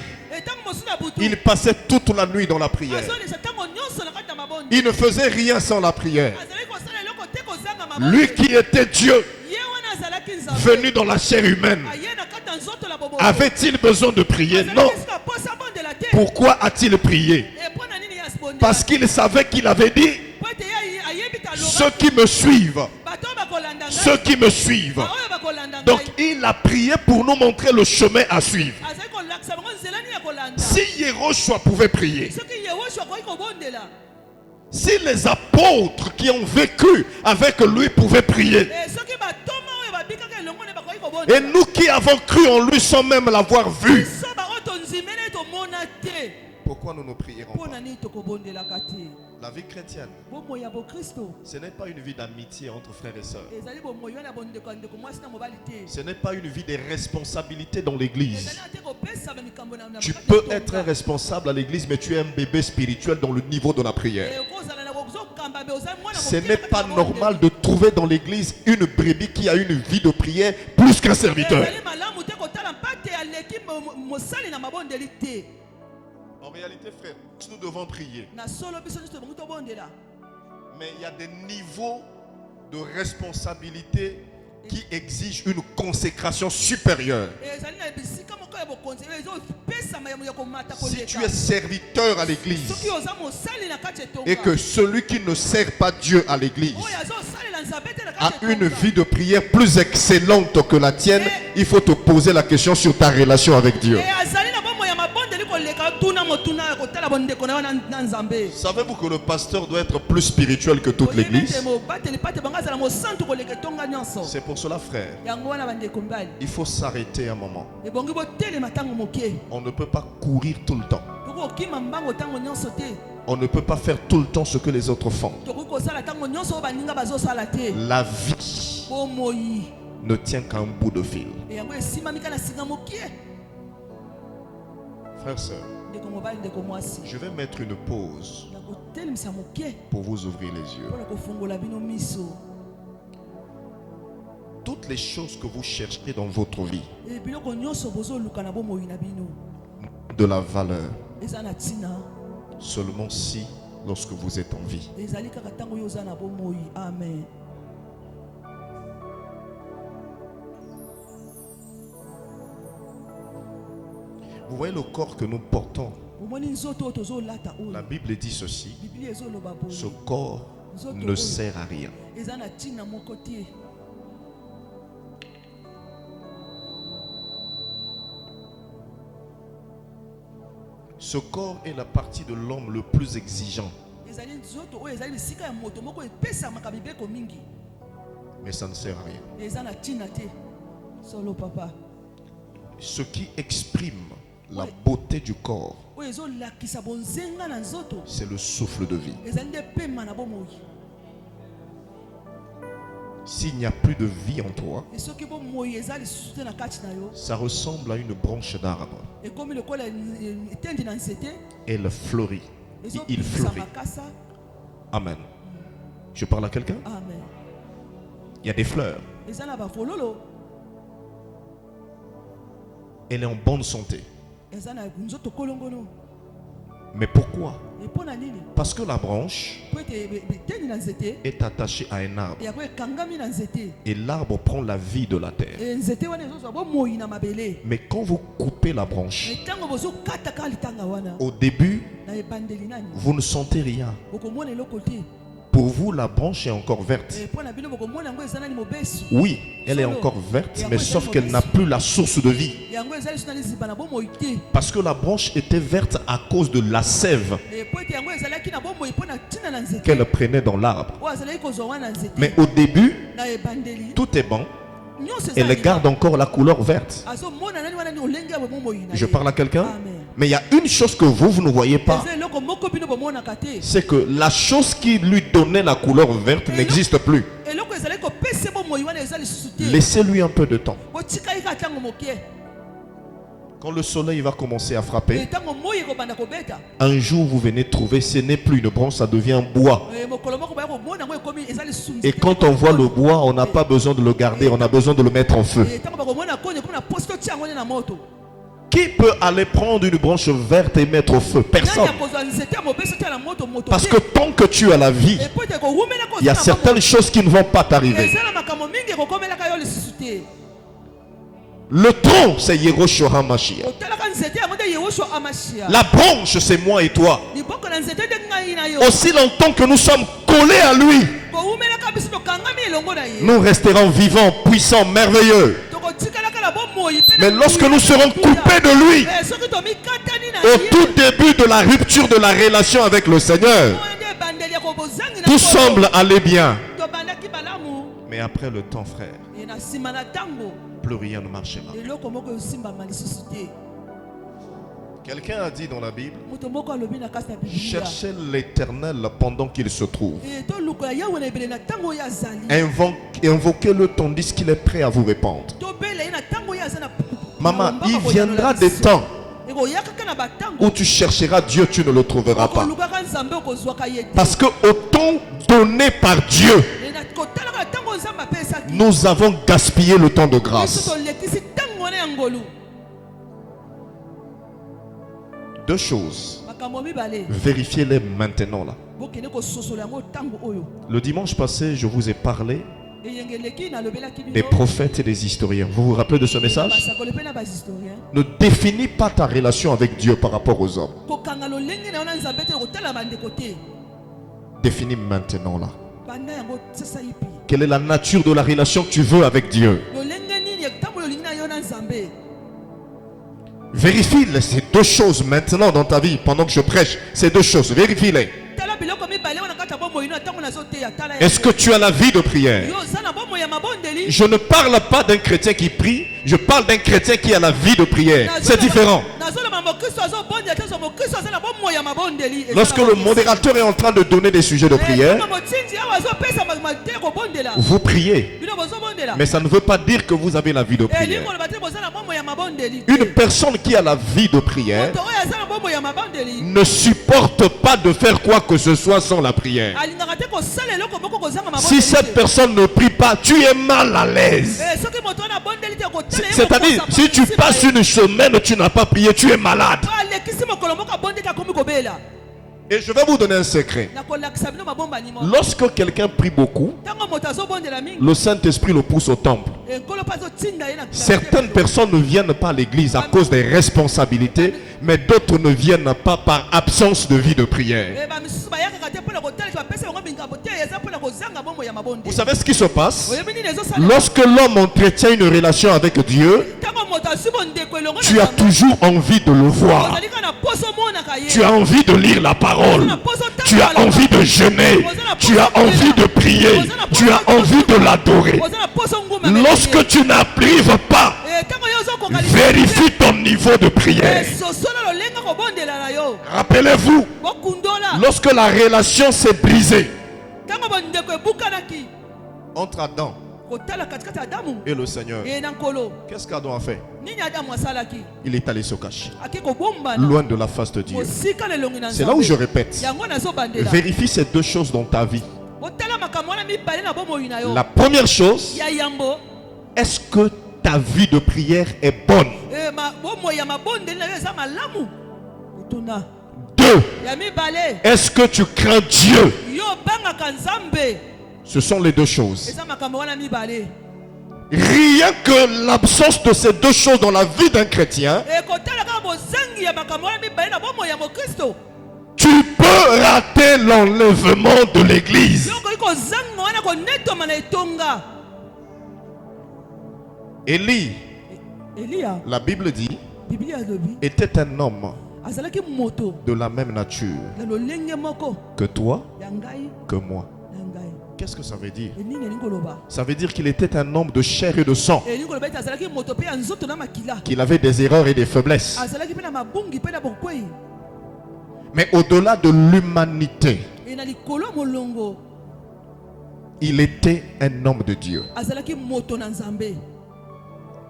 il passait toute la nuit dans la prière. Il ne faisait rien sans la prière. Lui qui était Dieu, venu dans la chair humaine, avait-il besoin de prier? Non. Pourquoi a-t-il prié? Parce qu'il savait qu'il avait dit, ceux qui me suivent, ceux qui me suivent. Donc il a prié pour nous montrer le chemin à suivre. Si Yehoshua pouvait prier, si les apôtres qui ont vécu avec lui pouvaient prier, et nous qui avons cru en lui sans même l'avoir vu, pourquoi nous ne prierons pas? La vie chrétienne, ce n'est pas une vie d'amitié entre frères et sœurs. Ce n'est pas une vie de responsabilité dans l'église. Tu peux être responsable à l'église, mais tu es un bébé spirituel dans le niveau de la prière. Ce n'est pas normal de trouver dans l'église une brebis qui a une vie de prière plus qu'un serviteur. En réalité, frère, nous devons prier. Mais il y a des niveaux de responsabilité qui exige une consécration supérieure. Si tu es serviteur à l'église et que celui qui ne sert pas Dieu à l'église a une vie de prière plus excellente que la tienne, il faut te poser la question sur ta relation avec Dieu. Savez-vous que le pasteur doit être plus spirituel que toute l'église? C'est pour cela, frère, il faut s'arrêter un moment. On ne peut pas courir tout le temps. On ne peut pas faire tout le temps ce que les autres font. La vie ne tient qu'à un bout de fil. Frères, sœurs, je vais mettre une pause pour vous ouvrir les yeux. Toutes les choses que vous cherchez dans votre vie de la valeur seulement si lorsque vous êtes en vie. Amen. Vous voyez le corps que nous portons. La Bible dit ceci: ce corps ne sert à rien. Ce corps est la partie de l'homme le plus exigeant. Mais ça ne sert à rien. Ce qui exprime la beauté du corps, c'est le souffle de vie. S'il n'y a plus de vie en toi, ça ressemble à une branche d'arbre. Elle fleurit. Il fleurit. Amen. Je parle à quelqu'un? Il y a des fleurs. Elle est en bonne santé. Mais pourquoi? Parce que la branche est attachée à un arbre. Et l'arbre prend la vie de la terre. Mais quand vous coupez la branche, au début, vous ne sentez rien. Pour vous, la branche est encore verte. Oui, elle est encore verte, mais sauf qu'elle n'a plus la source de vie. Parce que la branche était verte à cause de la sève qu'elle prenait dans l'arbre. Mais au début, tout est bon. Elle garde encore la couleur verte. Je parle à quelqu'un? Mais il y a une chose que vous ne voyez pas. C'est que la chose qui lui donnait la couleur verte n'existe plus. Laissez-lui un peu de temps. Quand le soleil va commencer à frapper, un jour vous venez trouver, ce n'est plus une branche, ça devient un bois. Et quand on voit le bois, on n'a pas besoin de le garder, on a besoin de le mettre en feu. Qui peut aller prendre une branche verte et mettre au feu? Personne. Parce que tant que tu as la vie, il y a certaines choses qui ne vont pas t'arriver. Le tronc, c'est Yehoshua HaMashiach. La branche, c'est moi et toi. Aussi longtemps que nous sommes collés à lui, nous resterons vivants, puissants, merveilleux. Mais lorsque nous serons coupés de lui, au tout début de la rupture de la relation avec le Seigneur, tout semble aller bien. Mais après le temps, frère, plus rien ne marchera. Quelqu'un a dit dans la Bible: cherchez l'Éternel pendant qu'il se trouve. Invoquez-le tandis qu'il est prêt à vous répondre. Maman, il viendra des temps où tu chercheras Dieu, tu ne le trouveras pas. Parce que au temps donné par Dieu, nous avons gaspillé le temps de grâce. Deux choses, vérifiez-les maintenant là. Le dimanche passé, je vous ai parlé des prophètes et des historiens. Vous vous rappelez de ce message? Ne définis pas ta relation avec Dieu par rapport aux hommes. Définis maintenant là. Quelle est la nature de la relation que tu veux avec Dieu? Vérifie ces deux choses maintenant dans ta vie pendant que je prêche. Ces deux choses, vérifie-les. Est-ce que tu as la vie de prière? Je ne parle pas d'un chrétien qui prie, je parle d'un chrétien qui a la vie de prière. C'est différent. Lorsque le modérateur est en train de donner des sujets de prière, vous priez, mais ça ne veut pas dire que vous avez la vie de prière. Une personne qui a la vie de prière ne supporte pas de faire quoi que ce soit sans la prière. Si cette personne ne prie pas, tu es mal à l'aise. C'est-à-dire, si tu passes une semaine, tu n'as pas prié, tu es malade. Et je vais vous donner un secret. Lorsque quelqu'un prie beaucoup, le Saint-Esprit le pousse au temple. Certaines personnes ne viennent pas à l'église à cause des responsabilités, mais d'autres ne viennent pas par absence de vie de prière. Vous savez ce qui se passe? Lorsque l'homme entretient une relation avec Dieu, tu as toujours envie de le voir. Tu as envie de lire la parole. Tu as envie de jeûner. Tu as envie de prier. Tu as envie de l'adorer. Lorsque tu n'arrives pas, vérifie ton niveau de prière. Rappelez-vous, lorsque la relation s'est brisée entre Adam et le Seigneur, qu'est-ce qu'Adam a fait? Il est allé se cacher loin de la face de Dieu. C'est là où je répète, vérifie ces deux choses dans ta vie. La première chose, est-ce que ta vie de prière est bonne? 2. Est-ce que tu crains Dieu? Ce sont les deux choses. Rien que l'absence de ces deux choses dans la vie d'un chrétien, tu peux rater l'enlèvement de l'église. Élie, la Bible dit, était un homme de la même nature que toi, que moi. Qu'est-ce que ça veut dire? Ça veut dire qu'il était un homme de chair et de sang, qu'il avait des erreurs et des faiblesses. Mais au-delà de l'humanité, il était un homme de Dieu.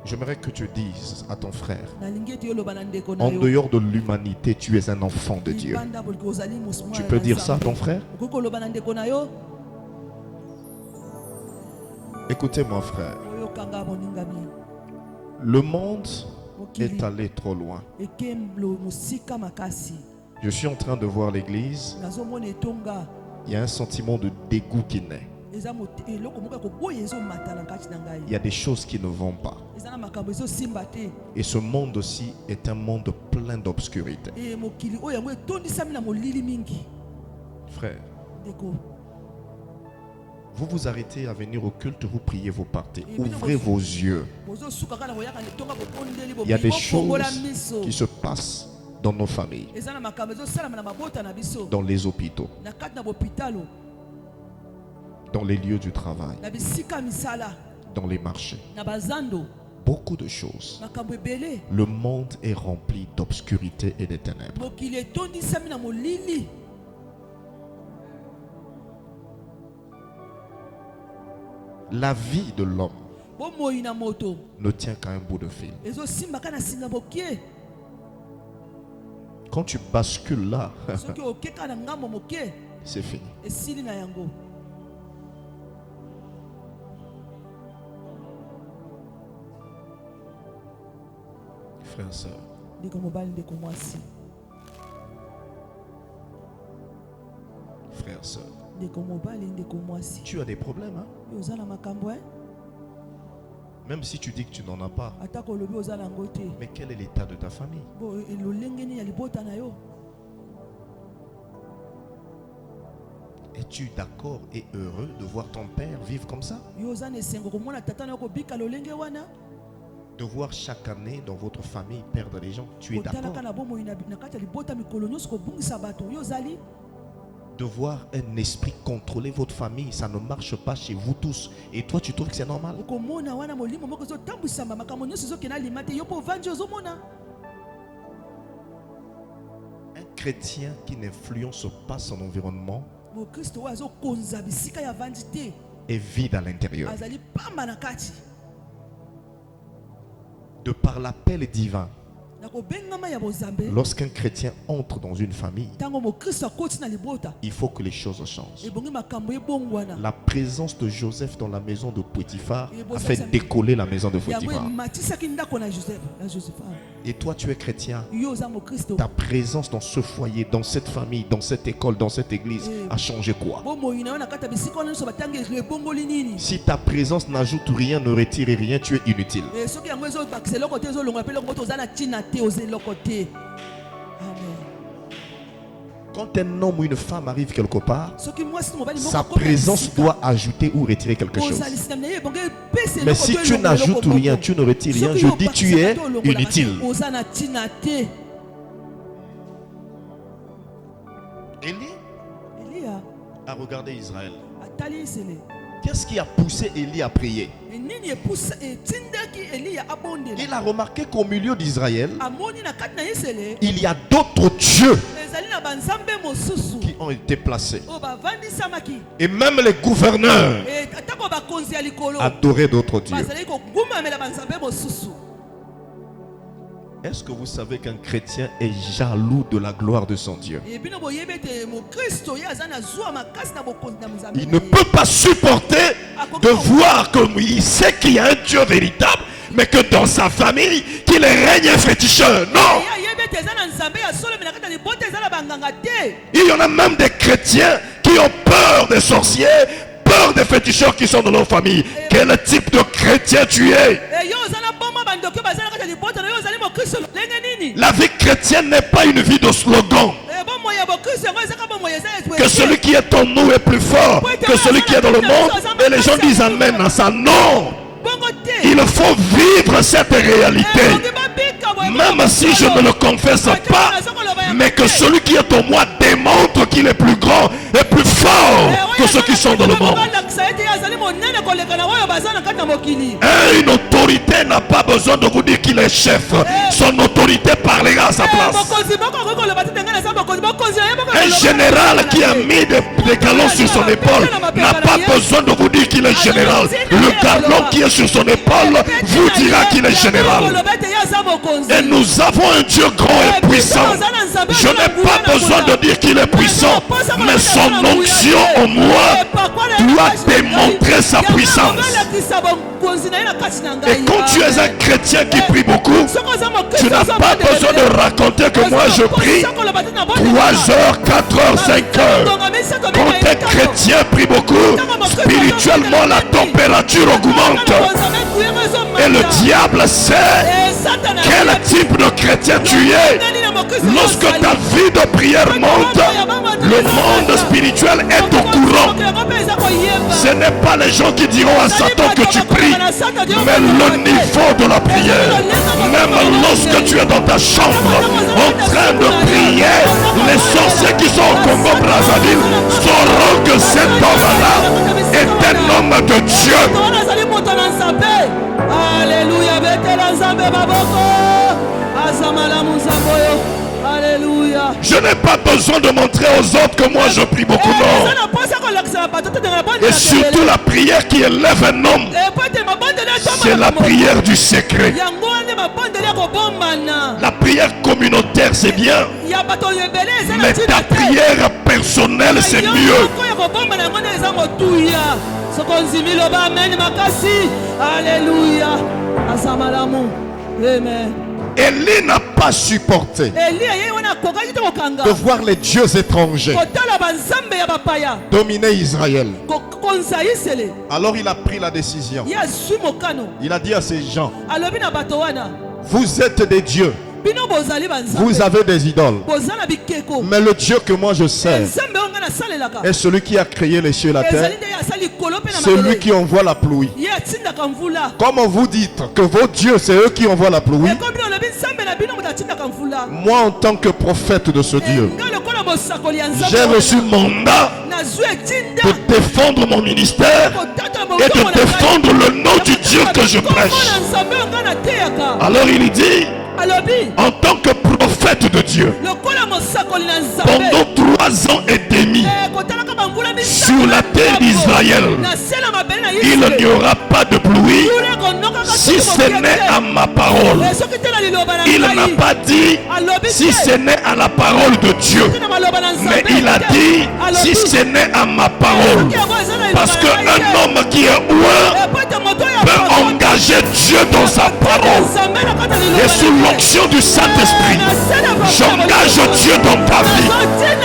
J'aimerais que tu dises à ton frère, en dehors de l'humanité, tu es un enfant de Dieu. Tu peux dire ça à ton frère? Écoutez-moi, frère. Le monde est allé trop loin. Je suis en train de voir l'église. Il y a un sentiment de dégoût qui naît. Il y a des choses qui ne vont pas. Et ce monde aussi est un monde plein d'obscurité. Frère, vous vous arrêtez à venir au culte, vous priez, vous partez. Ouvrez vos yeux. Il y a des choses qui se passent dans nos familles, dans les hôpitaux, dans les lieux du travail, dans les marchés. Beaucoup de choses. Le monde est rempli d'obscurité et de ténèbres. La vie de l'homme ne tient qu'à un bout de fil. Quand tu bascules là, c'est fini. Frère et sœur, frère et sœur, Tu as des problèmes, hein? Même si tu dis que tu n'en as pas. Mais quel est l'état de ta famille? Es-tu d'accord et heureux de voir ton père vivre comme ça? De voir chaque année dans votre famille perdre des gens, tu es d'accord? De voir un esprit contrôler votre famille, ça ne marche pas chez vous tous. Et toi, tu trouves que c'est normal? Un chrétien qui n'influence pas son environnement est vide à l'intérieur. De par l'appel divin, lorsqu'un chrétien entre dans une famille, il faut que les choses changent. La présence de Joseph dans la maison de Potiphar a fait décoller la maison de Potiphar. Et toi, tu es chrétien. Ta présence dans ce foyer, dans cette famille, dans cette école, dans cette église a changé quoi? Si ta présence n'ajoute rien, ne retire rien, tu es inutile. Quand un homme ou une femme arrive quelque part, sa présence doit ajouter ou retirer quelque chose. Mais si tu n'ajoutes rien, tu ne retires rien, je dis tu es inutile. Élie a regardé Israël. Qu'est-ce qui a poussé Élie à prier? Il a remarqué qu'au milieu d'Israël, il y a d'autres dieux qui ont été placés. Et même les gouverneurs adoraient d'autres dieux. Est-ce que vous savez qu'un chrétien est jaloux de la gloire de son Dieu? Il ne peut pas supporter de voir qu'il sait qu'il y a un Dieu véritable, mais que dans sa famille, qu'il règne un féticheur. Non! Il y en a même des chrétiens qui ont peur des sorciers, peur des féticheurs qui sont dans leur famille. Quel type de chrétien tu es? La vie chrétienne n'est pas une vie de slogan. Que celui qui est en nous est plus fort que celui qui est dans le monde. Et les gens disent amen à ça. Non. Il faut vivre cette réalité. Même si je ne le confesse pas, mais que celui qui est en moi démontre qu'il est plus grand et plus fort que ceux qui sont dans le monde. Et une autorité n'a pas besoin de vous dire qu'il est chef. Son autorité parlera à sa place. Un général qui a mis des galons sur son épaule n'a pas besoin de vous dire qu'il est général. Le galon qui est sur son épaule vous dira qu'il est général. Et nous avons un Dieu grand et puissant. Je n'ai pas besoin de dire qu'il est puissant, mais son onction en moi doit démontrer sa puissance. Et quand tu es un chrétien qui prie beaucoup, tu n'as pas besoin de raconter que moi je prie 3 heures, 4 heures, 5 heures. Quand un chrétien prie beaucoup, spirituellement la température augmente. Et le diable sait quel type de chrétien tu es. Lorsque ta vie de prière monte, le monde spirituel est au courant. Ce n'est pas les gens qui diront à Satan que tu pries, mais le niveau de la prière. Même lorsque tu es dans ta chambre en train de prier, les sorciers qui sont au Congo Brazzaville sauront que cet homme-là est un homme de Dieu. Alléluia. Alléluia. Je n'ai pas besoin de montrer aux autres que moi je prie beaucoup, non. Et surtout la prière qui élève un homme, c'est la prière du secret. La prière communautaire c'est bien, mais ta prière personnelle c'est mieux. Alléluia. Amen. Élie n'a pas supporté de voir les dieux étrangers dominer Israël. Alors il a pris la décision. Il a dit à ces gens, vous êtes des dieux, vous avez des idoles, mais le Dieu que moi je sers est celui qui a créé les cieux et la terre, celui qui envoie la pluie. Comment vous dites que vos dieux c'est eux qui envoient la pluie? Moi en tant que prophète de ce Dieu, j'ai reçu mandat de défendre mon ministère et de défendre le nom du Dieu que je prêche. Alors il dit, en tant que prophète de Dieu, pendant 3 ans et demi sur la terre d'Israël, il n'y aura pas de pluie si ce n'est à ma parole. Il n'a pas dit si ce n'est à la parole de Dieu, mais il a dit si ce n'est à ma parole. Parce qu'un homme qui est loin peut engager Dieu dans sa parole. Et sous l'onction du Saint-Esprit, j'engage Dieu dans ta vie,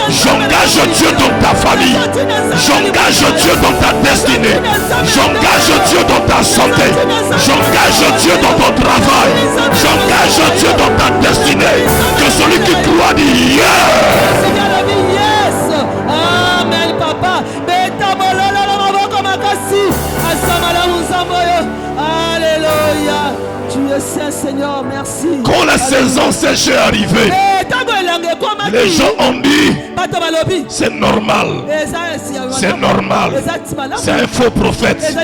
j'engage Dieu dans ta famille, j'engage Dieu dans ta destinée, j'engage Dieu dans ta santé, j'engage Dieu dans ton travail, j'engage Dieu dans ta destinée. Que celui qui croit dit yes. Amen, papa. Alléluia. Tu es saint, Seigneur, merci. Quand la saison sèche est arrivée, les gens ont dit c'est normal, c'est normal, c'est un faux prophète.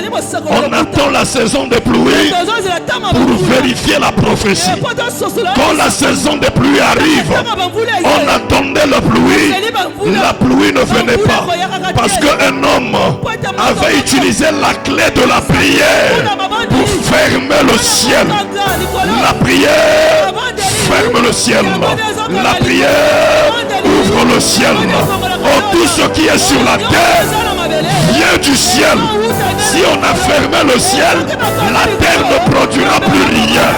On attend la saison des pluies pour vérifier la prophétie. Quand la saison des pluies arrive, on attendait la pluie ne venait pas, parce qu'un homme avait utilisé la clé de la prière pour fermer le ciel. La prière ferme le ciel, la prière ouvre le ciel. Oh, tout ce qui est sur la terre vient du ciel. Si on a fermé le ciel, la terre ne produira plus rien.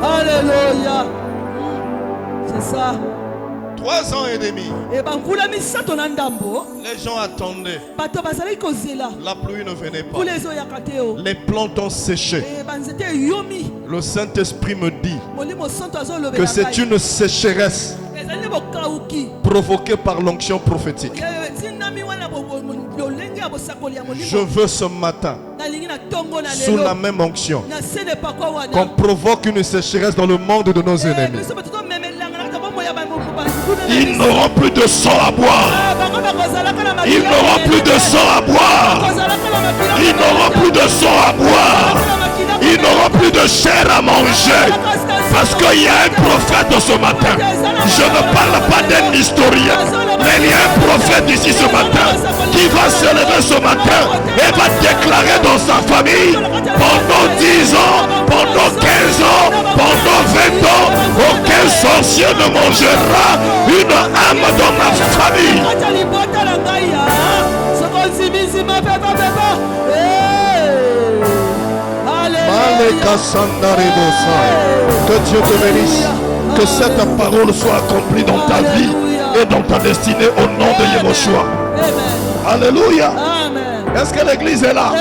Alléluia. C'est ça. 3 ans et demi. Les gens attendaient. La pluie ne venait pas. Les plantes ont séché. Le Saint-Esprit me dit que c'est une sécheresse provoquée par l'onction prophétique. Je veux ce matin, sous la même onction, qu'on provoque une sécheresse dans le monde de nos ennemis. Ils n'auront plus de sang à boire. Ils n'auront plus de sang à boire. Ils n'auront plus de sang à boire. Ils n'auront plus de chair à manger. Parce qu'il y a un prophète ce matin. Je ne parle pas d'un historien, mais il y a un prophète ici ce matin qui va se lever ce matin et va déclarer dans sa famille pendant 10 ans, pendant 15 ans, pendant 20 ans, aucun sorcier ne mangera une âme dans ma famille. Que Dieu te bénisse. Que cette parole soit accomplie dans ta vie et dans ta destinée au nom de Yeshua. Alléluia. Est-ce que l'église est là?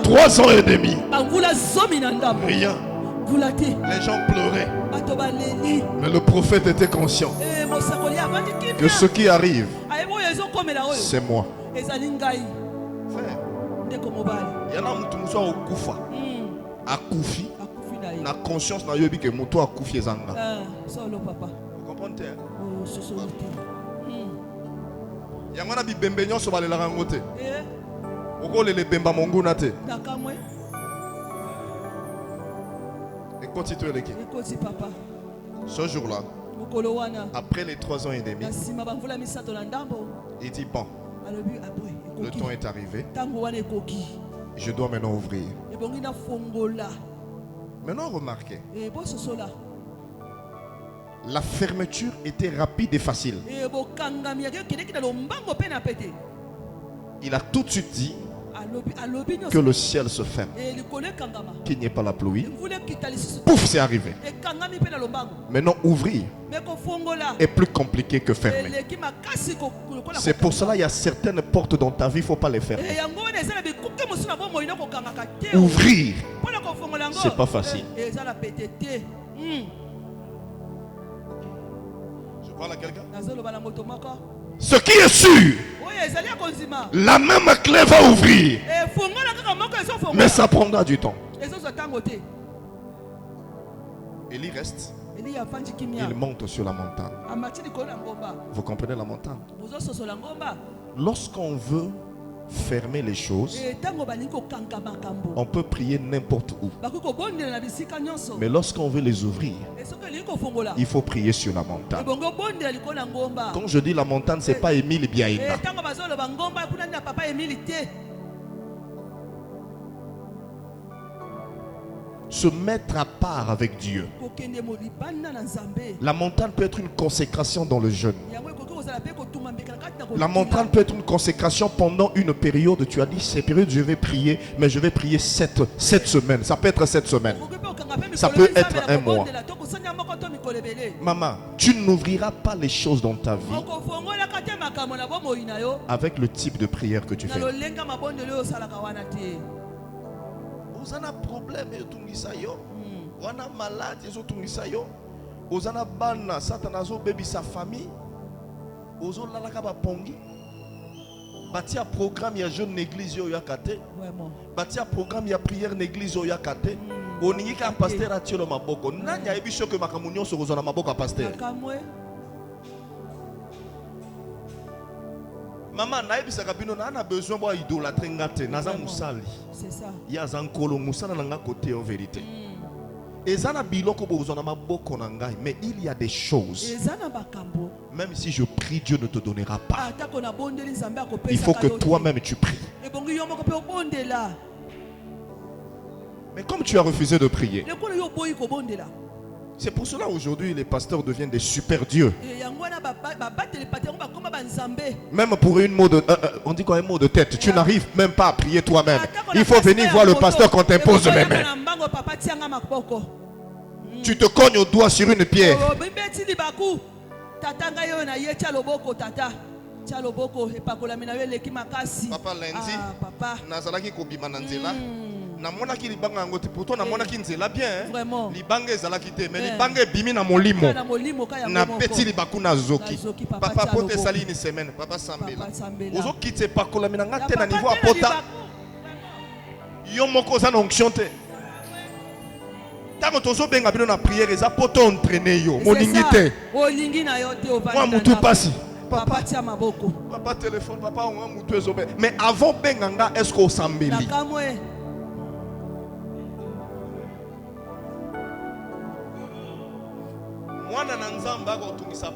3 ans et demi. Rien. Les gens pleuraient. Mais le prophète était conscient que ce qui arrive, c'est moi. Il y en a qui sont au Koufa. À Koufi. La conscience n'a eu que moto a Koufi Zanga. Vous comprenez? Il y a un qui bembegnon sur la rangote. Pourquoi les bemba monguna te? Écoute, ce jour-là, après les 3 ans et demi, il dit bon, le temps est arrivé. Je dois maintenant ouvrir. Maintenant, remarquez. La fermeture était rapide et facile. Il a tout de suite dit que le ciel se ferme, qu'il n'y ait pas la pluie. Pouf, c'est arrivé. Maintenant, ouvrir est plus compliqué que fermer. C'est pour cela qu'il y a certaines portes dans ta vie, il ne faut pas les fermer. Ouvrir, c'est pas facile. Je parle à quelqu'un. Ce qui est sûr, la même clé va ouvrir, mais ça prendra du temps. Élie reste. Il monte sur la montagne. Vous comprenez la montagne? Lorsqu'on veut fermer les choses, on peut prier n'importe où. Mais lorsqu'on veut les ouvrir, il faut prier sur la montagne. Quand je dis la montagne, ce n'est pas Émile Biaïda. Se mettre à part avec Dieu. La montagne peut être une consécration dans le jeûne. La montagne peut être une consécration pendant une période. Tu as dit, cette période je vais prier, mais je vais prier 7 semaines. Ça peut être 7 semaines. Ça peut être un mois. Maman, tu n'ouvriras pas les choses dans ta vie avec le type de prière que tu fais. Vous avez un problème, vous avez un malade, vous avez un ban, satanazo, baby, sa famille. Vous avez un pongi. Bâti un programme, il y a jeune l'église, il y a kate. Bâti un programme, il y a prière l'église, il y a kate. On n'y a qu'un pasteur à tirer le maboko. N'a y a eu que ma communion se rejoint à maboko pasteur. Maman, on a besoin d'idolâtrer ngate, naza musali. C'est ça. Il y a zankolo musala nanga côté en vérité. Ezana biloko bozona maboko nangai, mais il y a des choses. Même si je prie, Dieu ne te donnera pas. Il faut que toi-même tu pries. Mais comme tu as refusé de prier, c'est pour cela aujourd'hui les pasteurs deviennent des super dieux. Même pour une mot de, on dit quoi, un mot de tête, tu n'arrives même pas à prier toi-même. Il faut venir voir le pasteur quand t'impose les mains. Tu te cognes au doigt sur une pierre. Papa lundi, nazalaki kobima na nzela. Na mona ki libanga ngote pourtant na mona ki nzela bien. Libanga ezalaki te mais libanga ebimi na molimo. Na petit libaku na zoki. Papa pote sali une semaine, papa sambela. Ozo kite pakola minanga te na niveau apota. Yo moko za na onction te. Tango tozo benga bino na prière eza poto entraîner yo. Moningi te. Olingi na yo te ovanda. Moi mutu pasi. Papa tia maboko. Papa téléphone, papa on mutu ezobe. Mais avant benganga est-ce qu'on sambeli?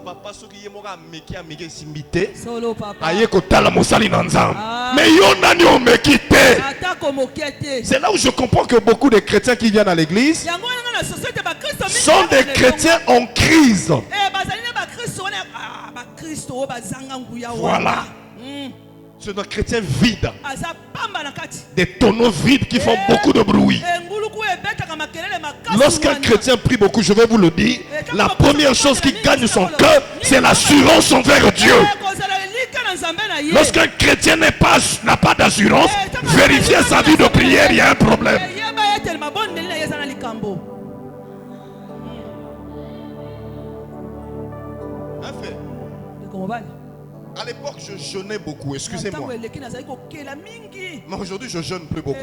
Papa soki yemoka meki ameki simbite solo papa aye kotala mosali na nzambe mais yo nani omekite atako mokete. C'est là où je comprends que beaucoup de chrétiens qui viennent à l'église sont des chrétiens en crise. Voilà. C'est des chrétiens vides, des tonneaux vides qui font beaucoup de bruit. Lorsqu'un chrétien prie beaucoup, je vais vous le dire, la première chose qui gagne son cœur, c'est l'assurance envers Dieu. Lorsqu'un chrétien n'a pas d'assurance, vérifiez sa vie de prière, il y a un problème. À l'époque, je jeûnais beaucoup, excusez-moi. Mais aujourd'hui, je jeûne plus beaucoup.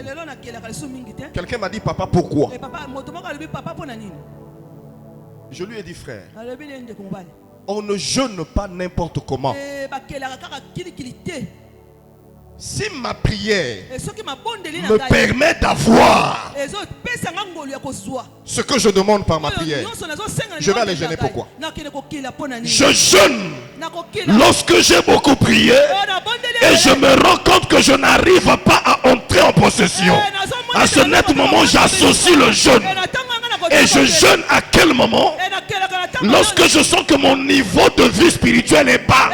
Quelqu'un m'a dit, papa, pourquoi? Je lui ai dit, frère, on ne jeûne pas n'importe comment. Si ma prière me permet d'avoir ce que je demande par ma prière, je vais aller jeûner. Pourquoi? Je jeûne lorsque j'ai beaucoup prié et je me rends compte que je n'arrive pas à entrer en possession. À ce net moment, j'associe le jeûne. Et je jeûne à quel moment? Lorsque je sens que mon niveau de vie spirituelle est bas.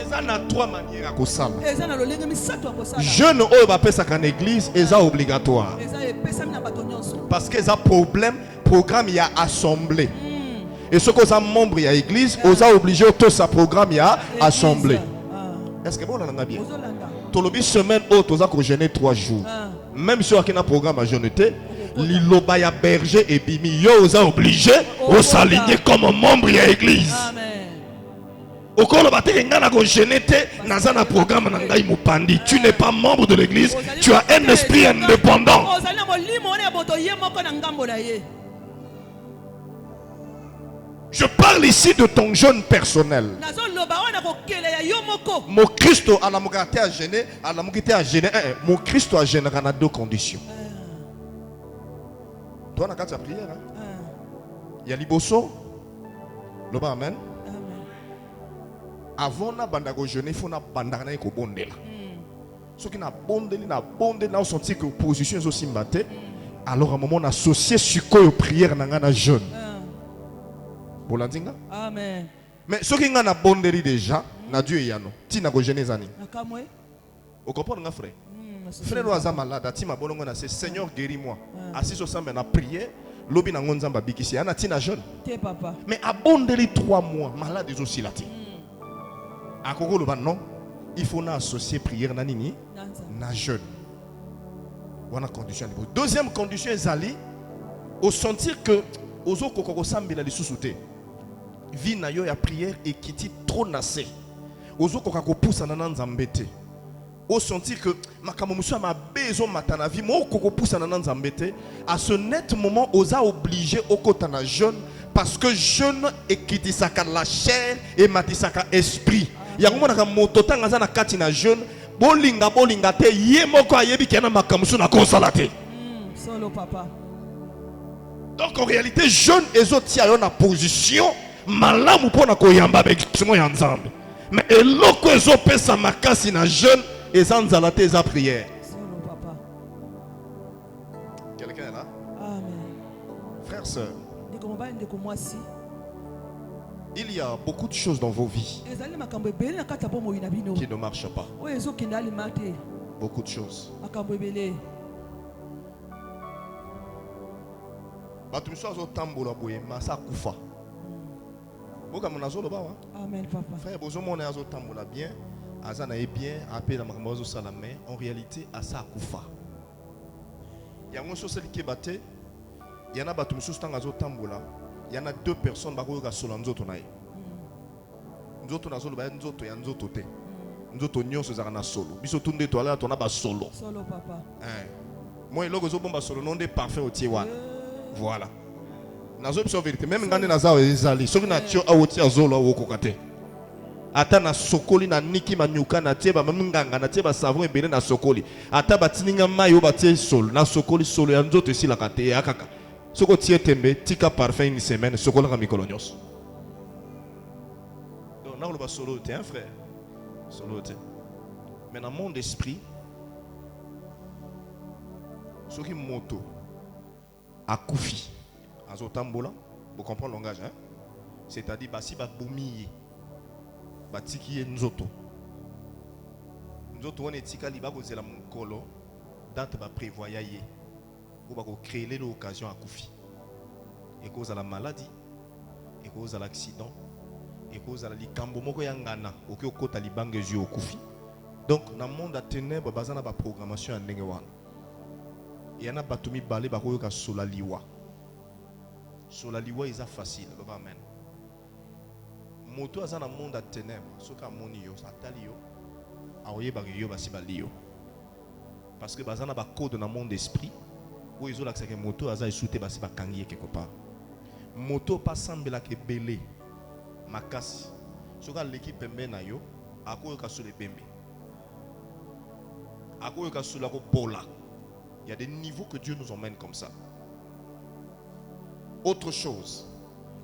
Eza na 3 manières à kosala. eza na lolenge misato ya kosala. Jeune oyo bapesaka na église eza obligatoire. eza epesami na bato nyonso. Parce que eza programme ya assemblée. Et ce que ça membre ya église, oza obligé tout sa programme ya assemblée. Est-ce que bon on a bien? Tolobi semaine haute oza ko jeûner 3 jours. Même si on a un programme à jeûner, liloba ya berger et bimi yo oza obligé de s'aligner comme membre ya église. Amen. Okolo batenga na ko jeûner te naza na programme na ngai mopandi. Tu n'es pas membre de l'église, tu as un esprit indépendant. Ozali na molimo ona boto ye moko na ngambo na ye. Je parle ici de ton jeûne personnel. Mon Christ à la mokate à gêner, à la mokate à gêner. Mon Christ a gêné à 2 conditions. Toi, na kata prière. Il y a liboso. Le amen. Avant na bandago jeûner, il faut na bandana ko bondela. Ceux qui na bondeli na senti que position est aussi maté. Alors à un moment on associé sur quoi prière na ngana jeûne. Amen. Mais ceux qui ont une bonderie déjà, na Dieu yano. Ti na go jeûner zani. Vous comprenez frère? Frère oza malade, ti ma bolongo na c'est Seigneur guéris-moi. Assis au sambe na prière, lobi na ngonzamba bikisi ana ti na jeûne. Te papa. Mais à bonderie 3 mois, malade est aussi là. À koko loba non, il faut na associer prière na nini? Na jeûne. Wana condition. Deuxième condition ezali au sentir que ozo kokoko sambela lisusu te. Vie na yo ya prière et qui dit trop nassé. Ozo kokako poussa na nzambe te. Au sentir que makambo musu ma besoin matana vie mo kokoko poussa na nzambe te. À ce net moment oza obligé au kota na jeûne parce que jeûne et qui dit ça la chair et matisaka esprit. Ya ngomona ka moto tanga za na kati na jeûne bolinga te ye moko ayebi kana makambo musu na kosala te. Solo papa. Donc en réalité jeûne ezoti ayo na position malamu pona koyamba bekisimo ya nzambe. Mais eloko ezopesa makasi na jeûne ezanzala te eza prière. Solo papa. Quelqu'un est là? Amen. Frères, sœurs, il y a beaucoup de choses dans vos vies qui ne marchent pas. Beaucoup de choses. Amen, papa. Frère, bien, en réalité, à ça kufa. Il y a une chose qui est battue. Il y en a battu il y en a 2 personnes qui sont sur nzoto na ye. Nzoto na solo ba nzoto ya nzoto te. Nzoto nyonso za na solo. Biso tunde to ala to na ba solo. Solo papa. Moi logo zo bomba solo non de parfait au tiwa. Voilà. Nazo biso vérité même ngande na zawo ezali. Soki na tio awoti azolo wo kokate. Ata na sokoli na niki manyuka na tieba même nganga na tieba savon ebele na sokoli. Ata batininga mayo batie solo na sokoli solo ya nzoto esi la kate ya kaka. Ce que tu es tika parfait une semaine, ce que tu as mis colonios. Donc, on a solo, tu es un frère. Solo, mais dans mon esprit, ce qui moto a koufi, à Zotambola, vous comprenez le langage, hein? C'est-à-dire, si vous boumi, vous tiki nzoto. Nzoto, on est tika liba, vous êtes la mokolo, date va prévoyer. Vous allez créer l'occasion à Koufi. Et cause à la maladie, et cause à l'accident, et cause à la likambomoko yangana, au kota libange ju au Koufi. Donc, dans le monde de ténèbres, il y a une programmation à Nengewan. Il y a un batumi balé bakoyoka sur la liwa. Sur la liwa, c'est facile. Amen. Moto a dans le monde de ténèbres, ce qu'a moni yo, ça tali yo, aoye bagyo basi balio. Parce que bazana ba code dans le monde d'esprit. Où ils ont l'accès que moto aza souté basi ba kangiye quelque part. Moto pas semble la ke belé makasi. Soka l'équipe pembe na yo akoyo ka sur les pembe. Akoyo ka sur la ko bola. Il y a des niveaux que Dieu nous emmène comme ça. Autre chose.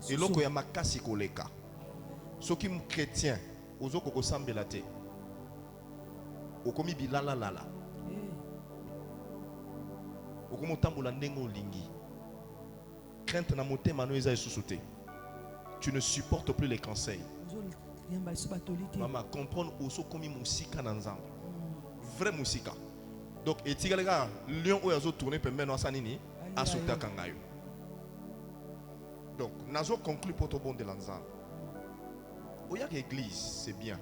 Et loko ya makasi koleka. Ceux qui sont chrétiens, ozo ko semble la te. Okomi bilala lala. Crainte na motema no eza esusu te. Tu ne supportes plus les conseils. Maman, comprendre aussi comme musika dans Nzambe. Vrai musika. Donc, et si quelqu'un lion ou azo tourner peut maintenant sanini à sauter kangayo. Donc, nazo conclut pour tout bon de l'Nzambe. Oya l'église, c'est bien.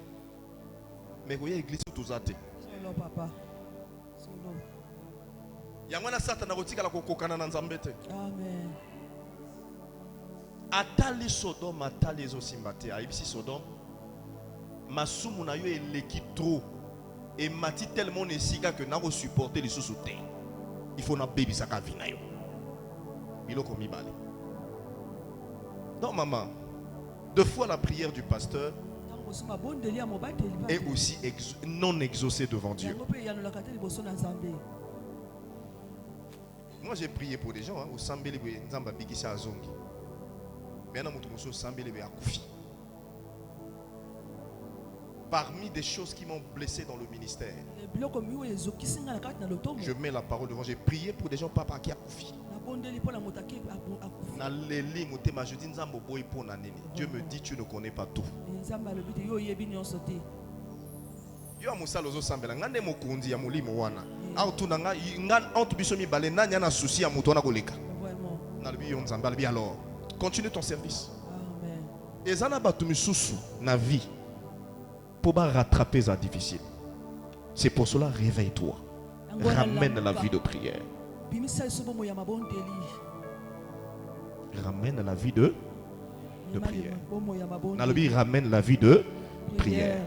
Mais oya l'église tout zate. Solo papa. Solo. Yangwana satana kotika la kokokana na Nzambe te. Amen. Atali Sodome atali ezo simbate aibisi Sodome masumu na yo eleki trop et mati tellement nesika que na ko supporter les sous terre. Il faut na baby saka vi na yo. Biloko mibale. Non maman, deux fois la prière du pasteur est aussi non exaucée devant Dieu. Moi j'ai prié pour des gens au Sambeli Nzamba Bigisa Azongi. Parmi des choses qui m'ont blessé dans le ministère, je mets la parole devant. J'ai prié pour des gens, papa qui a koufi. Dieu me dit tu ne connais pas tout. Alors continue ton service. Et ça n'a pas tout na vie pour rattraper ça difficile. C'est pour cela réveille-toi. Ramène la vie de prière. Ramène la vie de prière. Nalobi ramène la vie de prière.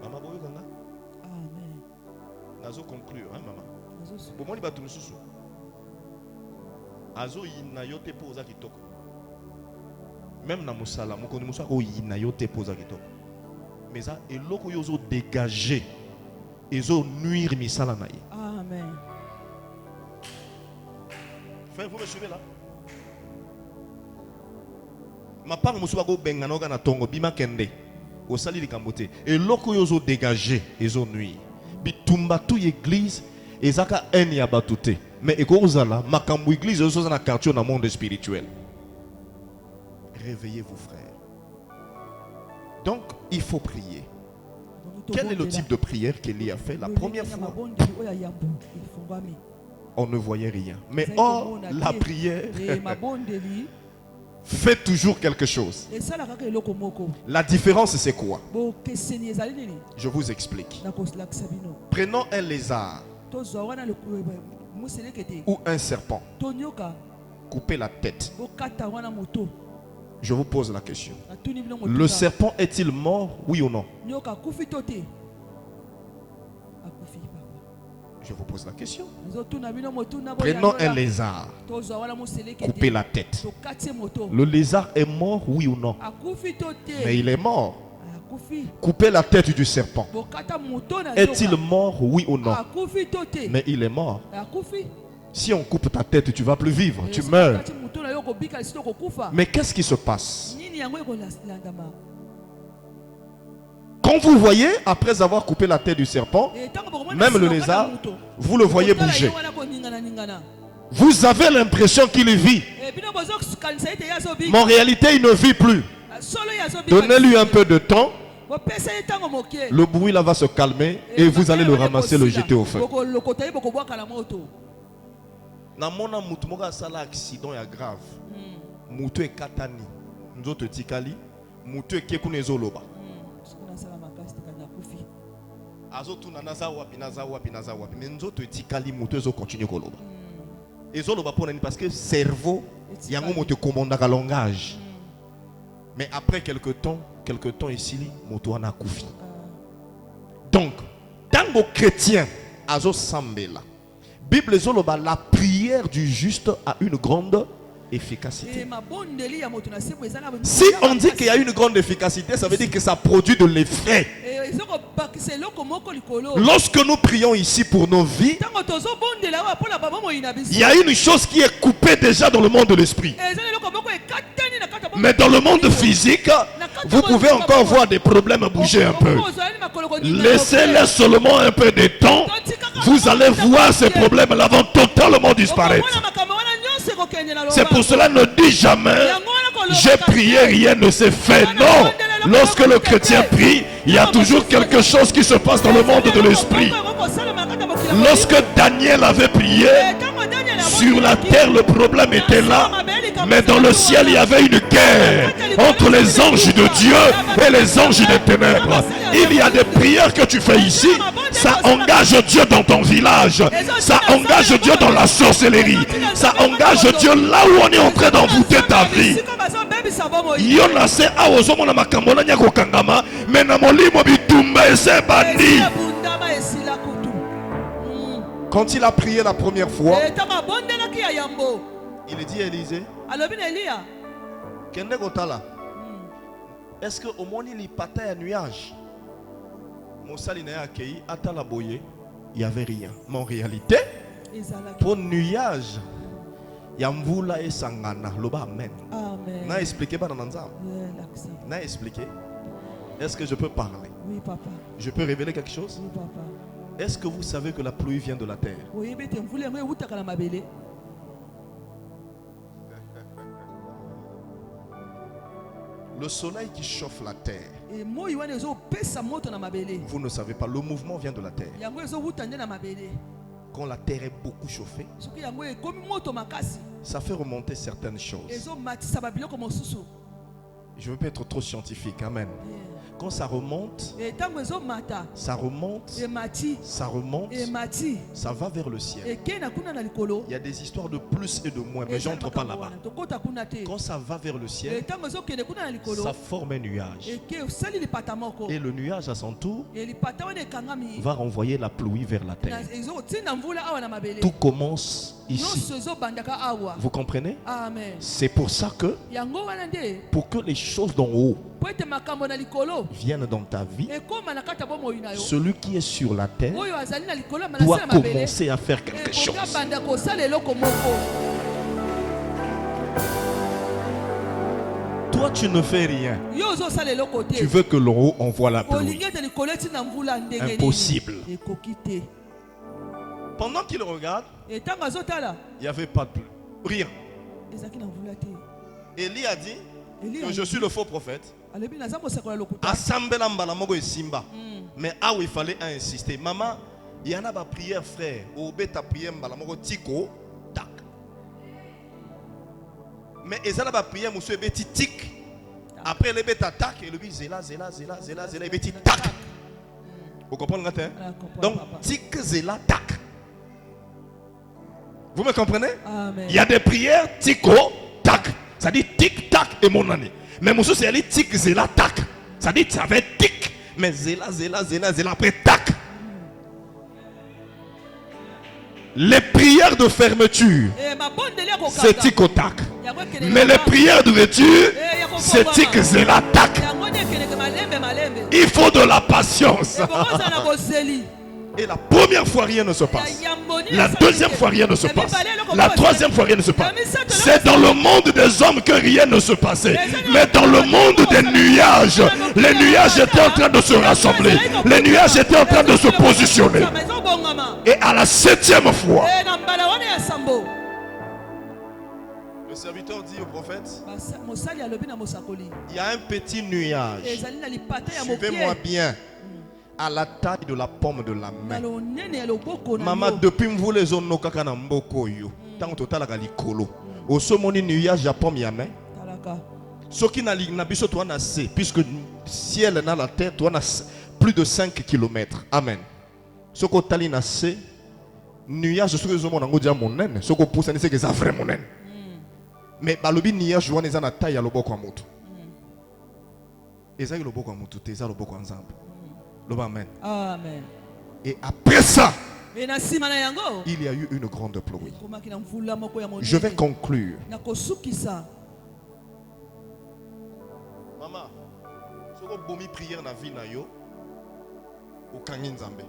Maman boyo kanga. Amen. Nazo conclure, hein maman. Pour moi, il va tout nous Azo ina yote poza kitoko. Même na musala, mon koni musala ko ina yote poza kitoko. Mais ça, et loko yozo dégager, ezo nuire misala na ye. Amen. Frère, vous me suivez là? Ma part musuba ko benganoga na tongo bima kende. Au sali likambote. Et loko yozo dégager, ezo nuire. Bitumba tu église. Ezaka en ya batute. Mais ekozala makambu église ezo na quartier dans monde spirituel. Réveillez-vous frères. Donc il faut prier. Quel est le type de prière qu'Élie a fait la première fois? On ne voyait rien. Mais or la prière fait toujours quelque chose. La différence c'est quoi? Je vous explique. Prenons un lézard ou un serpent. Coupez la tête. Je vous pose la question. Le serpent est-il mort, oui ou non? Je vous pose la question. Prenons un lézard. Coupez la tête. Le lézard est mort, oui ou non? Mais il est mort. Coupez la tête du serpent. Est-il mort, oui ou non? Mais il est mort. Si on coupe ta tête, tu ne vas plus vivre. Tu meurs. Mais qu'est-ce qui se passe? Quand vous voyez, après avoir coupé la tête du serpent, même le lézard, vous le voyez bouger. Vous avez l'impression qu'il vit. Mais en réalité, il ne vit plus. Donnez-lui un peu de temps. Le bruit là va se calmer et vous allez le ramasser, le jeter au feu. Namona mutu moka sala accident ya grave. Mutu e katani. Nzoto tikali. Mutu e kekune ezoloba. Azotu nanaza wapi naza wapi naza wapi. Mais nzoto tikali mutu ezo continue koloba. Ezoloba pour nani parce que cerveau yango moto commandaka langage. Mais après quelque temps ici, moto a koufi. Donc, tango chrétien, azo sambela. Bible zoloba, la prière du juste a une grande efficacité. Si on dit qu'il y a une grande efficacité, ça veut dire que ça produit de l'effet. Lorsque nous prions ici pour nos vies, il y a une chose qui est coupée déjà dans le monde de l'esprit. Mais dans le monde physique, vous pouvez encore voir des problèmes bouger un peu. Laissez-les seulement un peu de temps. Vous allez voir ces problèmes-là vont totalement disparaître. C'est pour cela ne dis jamais j'ai prié, rien ne s'est fait. Non. Lorsque le chrétien prie, il y a toujours quelque chose qui se passe dans le monde de l'esprit. Lorsque Daniel avait prié, sur la terre le problème était là, mais dans le ciel il y avait une guerre entre les anges de Dieu et les anges des ténèbres. Il y a des prières que tu fais ici, ça engage Dieu dans ton village, ça engage Dieu dans la sorcellerie, ça engage Dieu là où on est en train d'envoûter ta vie. Quand il a prié la première fois, il dit à Élisée, est-ce que au moins il y a un nuage? Il n'y avait rien. Mais en réalité, pour le nuage, il y a un et sangana. Amen. N'a expliqué pas dans n'a expliqué. Est-ce que je peux parler? Oui, papa. Je peux révéler quelque chose? Oui, papa. Est-ce que vous savez que la pluie vient de la terre? Le soleil qui chauffe la terre, vous ne savez pas, le mouvement vient de la terre. Quand la terre est beaucoup chauffée, ça fait remonter certaines choses. Je ne veux pas être trop scientifique, amen. Quand ça remonte, ça remonte, ça remonte, ça va vers le ciel. Il y a des histoires de plus et de moins, mais j'entre pas là-bas. Quand ça va vers le ciel, ça forme un nuage. Et le nuage à son tour va renvoyer la pluie vers la terre. Tout commence ici. Vous comprenez? C'est pour ça que, pour que les choses d'en haut viennent dans ta vie, celui qui est sur la terre doit commencer à faire quelque chose. Toi, tu ne fais rien. Tu veux que l'en haut envoie la pluie. Impossible. Pendant qu'il regarde, il n'y avait pas de pluie. Rien. Élie a dit que je suis le faux prophète. Mais ah oui, il fallait insister. Maman, il y en a ma prière, frère. Ta prière, tiko, tac. Mais il y a ma prière, monsieur, tic. Après, les bêta tac, et le but, zéla, et bêti tac. Vous comprenez? Donc, tic, zéla, tac. Vous me comprenez? Il y a des prières, tico, tac. Ça dit tic, tac et mon année. Mais monsieur, c'est aller tic, zéla, tac. Ça dit ça va être tic. Mais zéla, après tac. Les prières de fermeture, c'est tic au tac. Mais les prières d'ouverture, c'est tic, zéla, tac. Il faut de la patience. Et la première fois, rien ne se passe. La deuxième fois, rien ne se passe. La troisième fois, rien ne se passe. C'est dans le monde des hommes que rien ne se passait. Mais dans le monde des nuages, les nuages étaient en train de se rassembler. Les nuages étaient en train de se positionner. Et à la septième fois, le serviteur dit au prophète, il y a un petit nuage. Suivez-moi bien. À la taille de la pomme de la main. Maman, depuis que vous les zones no kakana mboko yo. Tant total à l'icolo. Au somoni nuage à pomme ya main. Ce qui n'a biso toi na c'est puisque ciel na la terre toi na plus de 5 km. Amen. Ce que tali na c'est nuage ce que zo mon ngodia monen. Ce que pousse c'est que ça vrai monen. Mais balobi nuage joa na taille à loboko amutu. Eza loboko amutu te eza loboko ensemble. Amen. Amen. Et après ça, il y a eu une grande pluie. Je vais conclure. Maman, si vous avez prière dans la vie, vous avez Nzambe.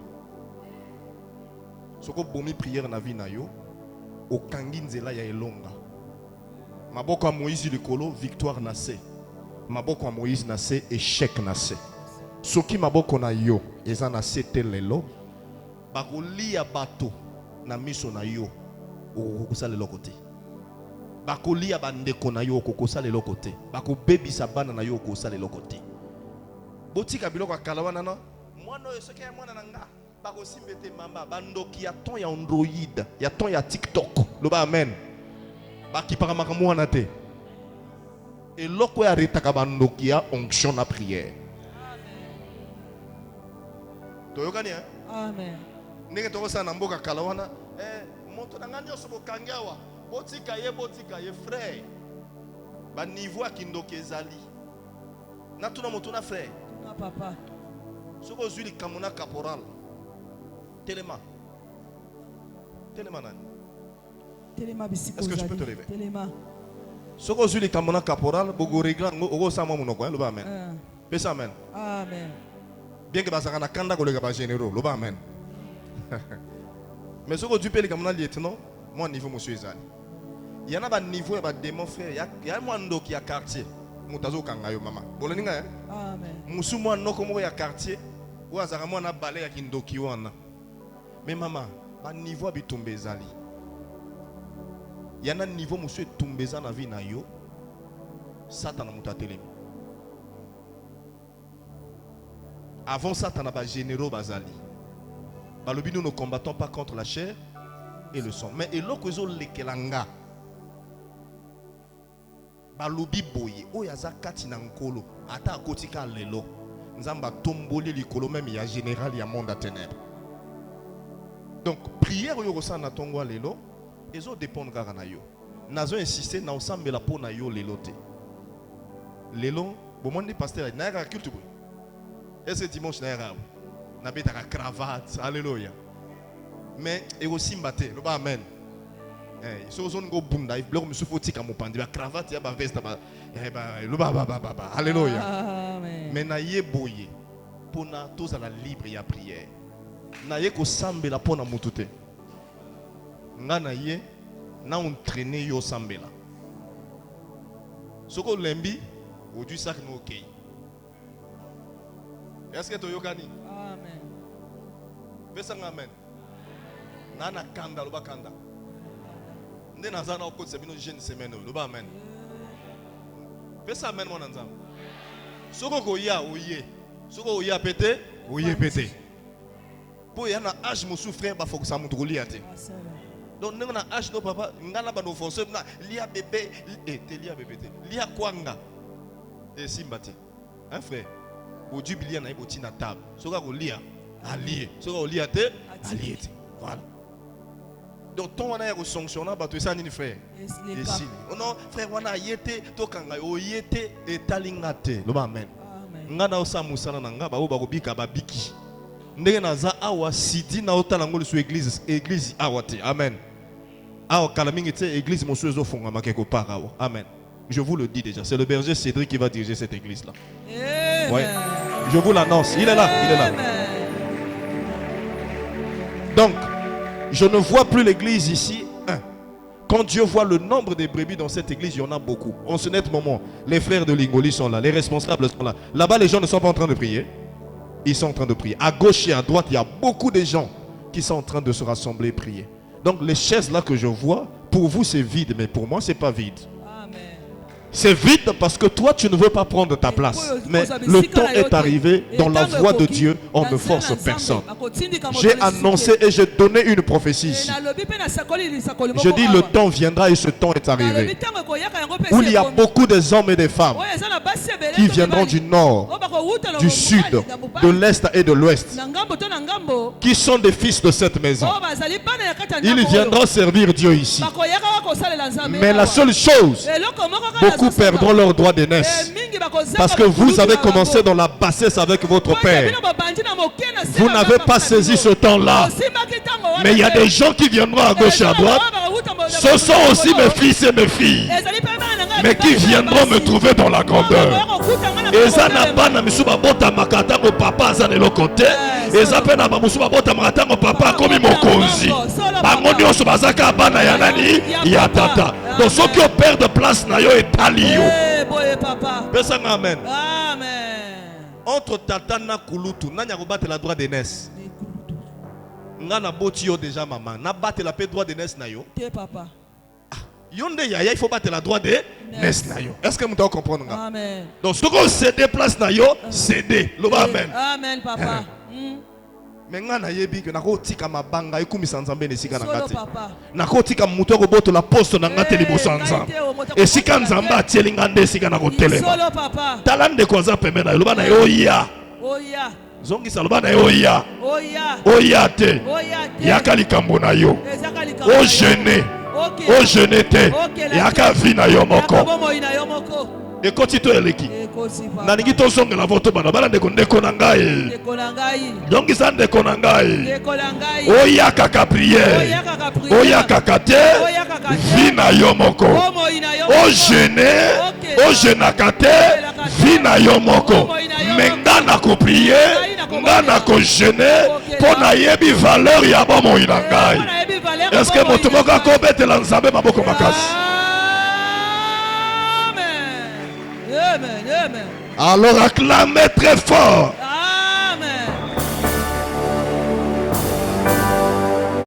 Si vous avez prière dans la vie, vous avez Nzela ya elonga. Maboko Moïse likolo victoire nasse. Maboko Moïse nasse échec nasse. Soki maboko na yo eza na sete lelo bakolia bato na miso na yo okokusa lelo kote bakolia bandeko na yo kokosala eloko te, bakobebisa bana na yo kokosala eloko te. Botika biloko akalawana na mwana oyo soki ya mwana na nga bakosimba te mama bandoki ya ton ya Android ya ton ya TikTok loba amen bakipaka makambo wana te eloko ya retaka bandoki ya onction na prière. Toyokani hein? Amen. Ndenge tokosala na mboka kala wana moto na nga nyonso bokangi awa botika ye frère ba niveau ya kindoki ezali natuna moto na frère Na papa. soko ozwi likambo na caporal telema nani Telema bisiko. Est-ce que je peux te lever? Telema. soko ozwi likambo na caporal bogo regla ngo okosala mwa monoko loba amen pesa amen. Amen. Bien que bazaka na kanda koleka ba généraux loba amen. Mais soko ozwi pe likambo na lieutenant moi niveau monsieur ezali y en a ba niveau ya ba démon frère ya mwa ndoki ya quartier mutazo kanga yo mama boloninga hein. Amen. Musu mwa noko moko ya quartier ou azaka mwa na balai ya kindoki wana. Mais mama ba niveau bitumba ezali yana niveau musu etumbeza na vie na yo Satan na mutatelemi. Avant Satan ba généraux bazali balobi nous ne combattons pas contre la chair et le sang mais eloko ezo lekelanga balobi boye oyo aza kati na nkolo ata akotika lelo nzamba tomboli likolo même ya général ya monde à ténèbres. Donc prière oyo kosala na tongo lelo ezo dépendre kaka na yo nazo insister na osambela po na yo lelo te lelo bomoni pasteur na yaka culte boy est-ce dimanche na yaka na betaka cravate alléluia mais ekosimba te loba amen. So zone go bunda if bloko musu fotika mopandi ba cravate ya ba veste ba alléluia. Amen. Mais na ye boye pona tozala libre ya prière na ye ko sambela pona mutu te nga na ye na entraîner yo sambela soko lembi odu sak no okay. Est-ce que toyokani? Amen. Pesa amen. Nana kanda loba kanda nde nazana okoti sebino jeune semaine loba amen. Pesa amen mwana nzambe. Soko koya oye. Soko oya pété, oye pété. Po ya na âge mo souffrir ba fokusa mutu kolia te. Donc ndenga na âge no papa ngana ba no forcer na lia bébé te lia bébé te. Lia kwanga. Et simbati. Hein frère. Bo jubilia na iboti na table. Soko ko lia allié. Soko ko lia te allié te. Voilà. Donc ton wana ya ko sanctionner ba to ça ni frère. Ici. Oh non frère wana yete to kanga o yete etalingate. Loba amen. Ngana osa musana na nga ba o ba ko bika ba biki. Ndenge naza awa sidi na otala ngolo su église awa te. Amen. Awa kalamingi te église mosu ezo fonga makeko par awa. Amen. Je vous le dis déjà, c'est le berger Cédric qui va diriger cette église là. Ouais. Je vous l'annonce, il est là, il est là. Donc je ne vois plus l'église ici. Quand Dieu voit le nombre de brebis dans cette église, il y en a beaucoup. En ce net moment, les frères de Lingoli sont là, les responsables sont là. Là-bas, les gens ne sont pas en train de prier. Ils sont en train de prier. À gauche et à droite, il y a beaucoup de gens qui sont en train de se rassembler et prier. Donc les chaises là que je vois, pour vous c'est vide, mais pour moi c'est pas vide. C'est vide parce que toi tu ne veux pas prendre ta place. Mais le temps est arrivé, dans la voix de Dieu, on ne force personne. J'ai annoncé et j'ai donné une prophétie ici. Je dis le temps viendra et ce temps est arrivé. Où il y a beaucoup de hommes et des femmes qui viendront du nord, du sud, de l'est et de l'ouest, qui sont des fils de cette maison. Ils viendront servir Dieu ici. Mais la seule chose, beaucoup perdront leur droit d'aînesse. Parce que vous avez commencé dans la bassesse avec votre père. Vous n'avez pas saisi ce temps-là. Mais il y a des gens qui viendront à gauche et à droite. Ce sont aussi mes fils et mes filles. Mais qui viendront me trouver dans la grandeur. Et ça n'a pas na misuba bota makata mon papa ça de l'autre côté. Et ça peut na misuba bota makata mon papa comme mon konzi. Bangonio subazaka bana ya nani ya tata. Donc ceux qui perdent place na yo et talio. Pesa amen. Amen. Entre tata na kulutu nanya ko battre la droit d'aînesse. Nga na boti yo déjà maman. Na battre la paix droit d'aînesse na yo. Te papa. Yonde yaya, il faut battre la droite de Nes na yo. Est-ce que vous doit comprendre? Amen. Donc, ce qu'on cédé place na yo, cédé. Amen. Amen, papa. Mais nga na yebi que nako tika mabanga ekumisa nzambe nesika na ngati. Papa. Nako tika muto ko boto la poste na ngati liboso nzambe. Esika nzambe atielinga nde esika na kotelema. Solo papa. Talande ko za pemena loba na yo ya. Oya. Zongi saloba na yo ya. Oya. Oya te. Yaka likambo na yo. O jeûner. O jeûner te. Yaka vi na yo moko. Ekoti to eleki. Naningi to zonga la voto bana bana ndeko na ngai. Donc ça ndeko na ngai. Oya kaka prière. Oya kaka te. Vi na yo moko. O jeûner. O jeûnaka te. Vi na yo moko. Menga na ko prier. Nga na ko jeûner. Po na yebi valeur ya bomo ina ngai. Est-ce que moto moko ko betela nzambe maboko makasi? Amen. Amen. Alors acclamez très fort.